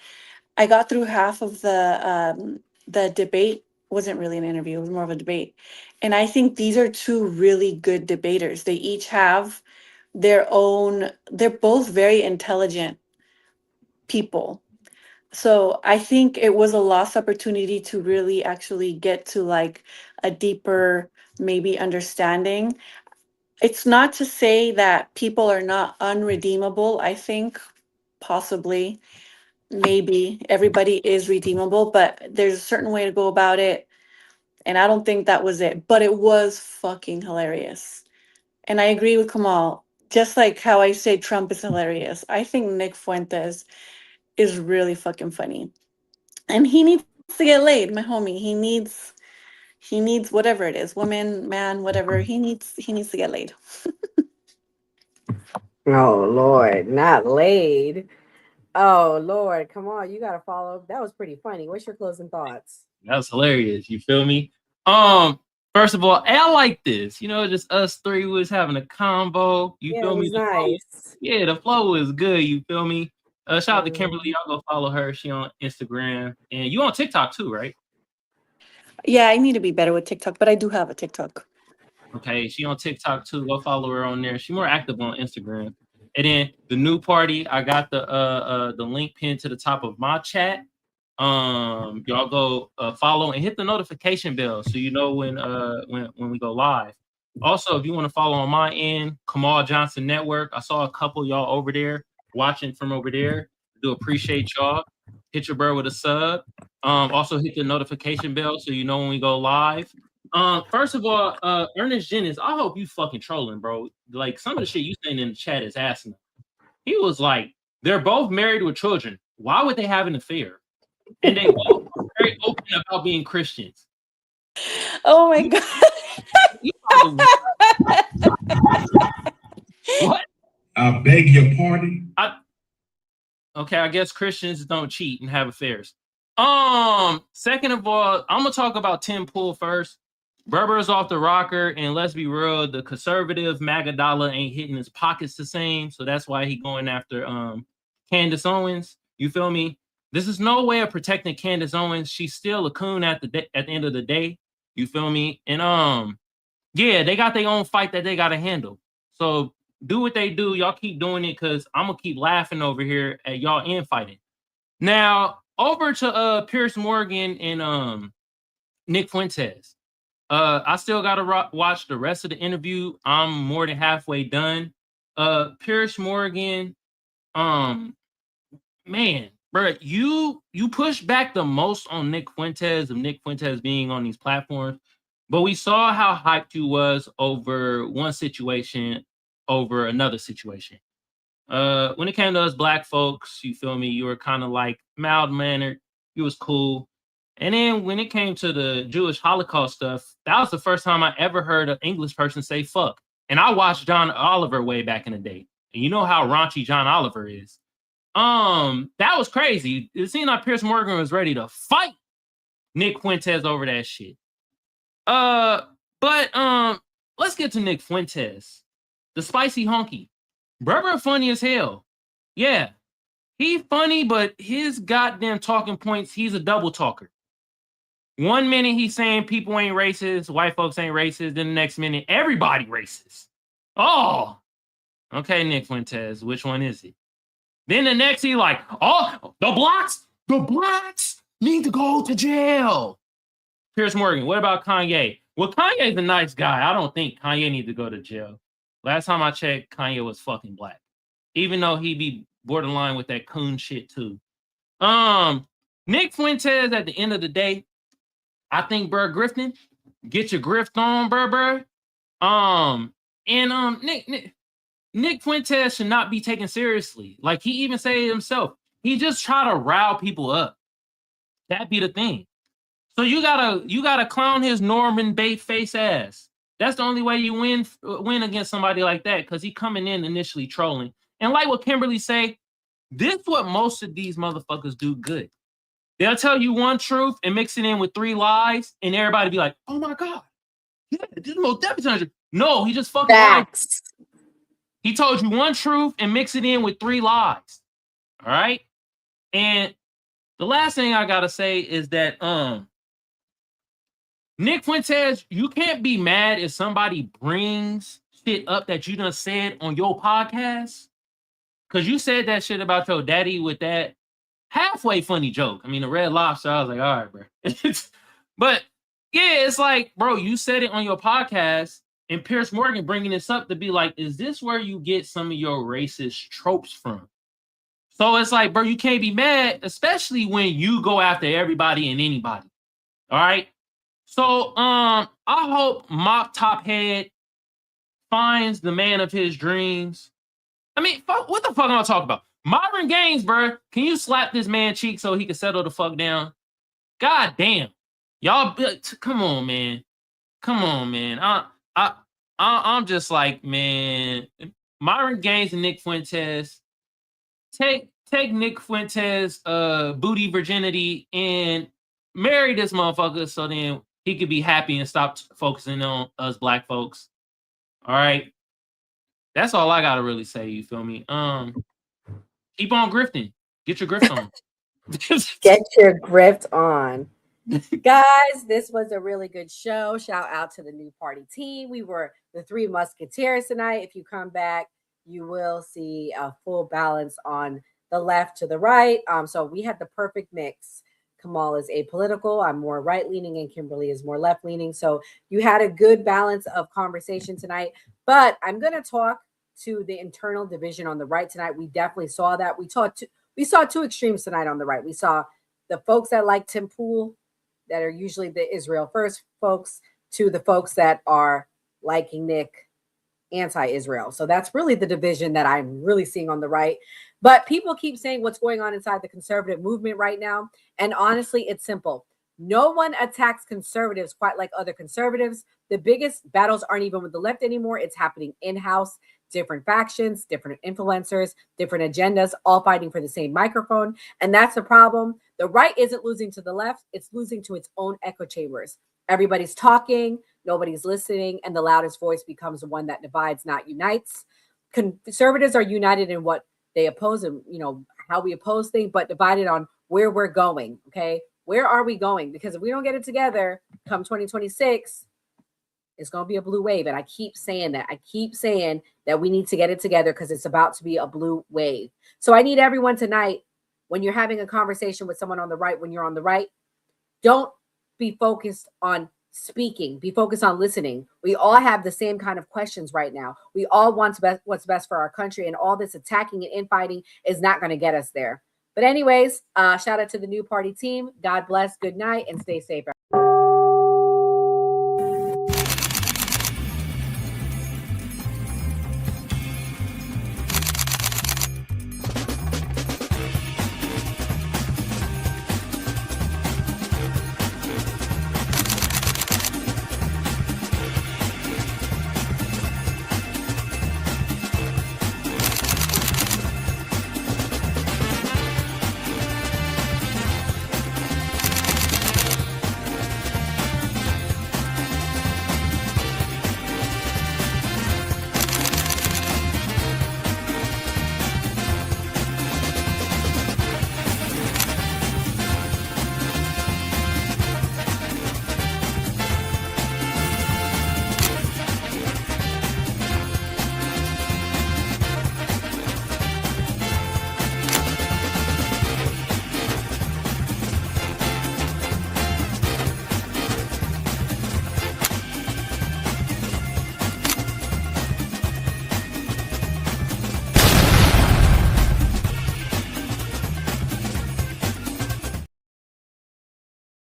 I got through half of the debate. Wasn't really an interview, it was more of a debate. And I think these are two really good debaters. They each have their own, they're both very intelligent people. So I think it was a lost opportunity to really actually get to like a deeper, maybe understanding. It's not to say that people are not unredeemable. I think possibly, maybe everybody is redeemable, but there's a certain way to go about it. And I don't think that was it, but it was fucking hilarious. And I agree with Kamal. Just like how I say Trump is hilarious, I think Nick Fuentes is really fucking funny. And he needs to get laid, my homie. He needs whatever it is, woman, man, whatever. He needs to get laid. Oh Lord, not laid. Oh Lord, come on, you gotta follow. That was pretty funny. What's your closing thoughts? That was hilarious. You feel me? First of all, I like this. Just us three was having a combo. You feel me? Nice. The flow is good. You feel me? Shout out to Kimberly. Y'all go follow her. She on Instagram. And you on TikTok too, right? Yeah, I need to be better with TikTok, but I do have a TikTok. Okay, she on TikTok too. Go follow her on there. She's more active on Instagram. And then the new party, I got the link pinned to the top of my chat. Y'all go follow and hit the notification bell so you know when we go live. Also, if you want to follow on my end, Kamal Johnson Network. I saw a couple of y'all over there watching from over there. Do appreciate y'all. Hit your bird with a sub. Also hit the notification bell so you know when we go live. First of all, Ernest Jennings, I hope you fucking trolling, bro. Like some of the shit you saying in the chat is asking. He was like, they're both married with children. Why would they have an affair? And they both are very open about being Christians. Oh my god. What? I beg your pardon? Okay, I guess Christians don't cheat and have affairs. Second of all, I'm gonna talk about Tim Pool first. Berber's off the rocker, and let's be real, the conservative MAGA dollar ain't hitting his pockets the same, so that's why he going after Candace Owens. You feel me? This is no way of protecting Candace Owens. She's still a coon at the end of the day. You feel me? And yeah, they got their own fight that they gotta handle. So do what they do. Y'all keep doing it because I'm gonna keep laughing over here at y'all infighting. Now over to Piers Morgan and Nick Fuentes. I still gotta watch the rest of the interview. I'm more than halfway done. Piers Morgan, man, bro, you push back the most on Nick Fuentes of Nick Fuentes being on these platforms, but we saw how hyped you was over one situation over another situation. When it came to us black folks, you feel me, you were kind of like mild mannered, you was cool. And then when it came to the Jewish Holocaust stuff, that was the first time I ever heard an English person say fuck. And I watched John Oliver way back in the day. And you know how raunchy John Oliver is. That was crazy. It seemed like Piers Morgan was ready to fight Nick Fuentes over that shit. But let's get to Nick Fuentes. The spicy honky. Berber funny as hell. Yeah. He funny, but his goddamn talking points, he's a double talker. 1 minute he's saying people ain't racist, white folks ain't racist. Then the next minute, everybody racist. Oh, okay, Nick Fuentes, which one is it? Then the next he like, oh, the blacks need to go to jail. Piers Morgan, what about Kanye? Well, Kanye's a nice guy. I don't think Kanye needs to go to jail. Last time I checked, Kanye was fucking black. Even though he be borderline with that coon shit too. Nick Fuentes, at the end of the day, I think Burr Grifton, get your grift on, Burr. Nick Fuentes should not be taken seriously. Like he even said it himself. He just try to rile people up. That be the thing. So you gotta clown his Norman Bates face ass. That's the only way you win against somebody like that, because he coming in initially trolling. And like what Kimberly say, this what most of these motherfuckers do good. They'll tell you one truth and mix it in with 3 lies, and everybody be like, "Oh my god, yeah, this is most definitely." No, he just fucking lied. He told you one truth and mix it in with 3 lies. All right. And the last thing I gotta say is that Nick Fuentes, you can't be mad if somebody brings shit up that you done said on your podcast, because you said that shit about your daddy with that halfway funny joke. I mean, the Red Lobster, I was like, all right, bro. But yeah, it's like, bro, you said it on your podcast, and Piers Morgan bringing this up to be like, is this where you get some of your racist tropes from? So it's like, bro, you can't be mad, especially when you go after everybody and anybody. All right. So I hope Mop Top Head finds the man of his dreams. I mean, what the fuck am I talking about? Modern Games, bro. Can you slap this man cheek so he can settle the fuck down? God damn. Y'all, come on, man. Come on, man. I'm just like, man, Modern Games and Nick Fuentes, take Nick Fuentes' booty virginity and marry this motherfucker so then he could be happy and stop focusing on us black folks. All right. That's all I gotta really say, you feel me? Keep on grifting. Get your grift on. Get your grift on. Guys, this was a really good show. Shout out to the new party team. We were the 3 Musketeers tonight. If you come back, you will see a full balance on the left to the right. So we had the perfect mix. Kamal is apolitical. I'm more right-leaning, and Kimberly is more left-leaning. So you had a good balance of conversation tonight. But I'm going to talk to the internal division on the right tonight. We definitely saw that. We saw 2 extremes tonight on the right. We saw the folks that like Tim Pool, that are usually the Israel first folks, to the folks that are liking Nick, anti-Israel. So that's really the division that I'm really seeing on the right. But people keep saying what's going on inside the conservative movement right now. And honestly, it's simple. No one attacks conservatives quite like other conservatives. The biggest battles aren't even with the left anymore. It's happening in-house. different factions, different influencers, different agendas, all fighting for the same microphone. And that's the problem. The right isn't losing to the left, it's losing to its own echo chambers. Everybody's talking, nobody's listening, and the loudest voice becomes the one that divides, not unites. Conservatives are united in what they oppose and, you know, how we oppose things, but divided on where we're going. Okay, where are we going? Because if we don't get it together come 2026, it's going to be a blue wave. And I keep saying that. I keep saying that we need to get it together because it's about to be a blue wave. So I need everyone tonight, when you're having a conversation with someone on the right, when you're on the right, don't be focused on speaking. Be focused on listening. We all have the same kind of questions right now. We all want what's best for our country, and all this attacking and infighting is not going to get us there. But anyways, shout out to the new party team. God bless. Good night and stay safe.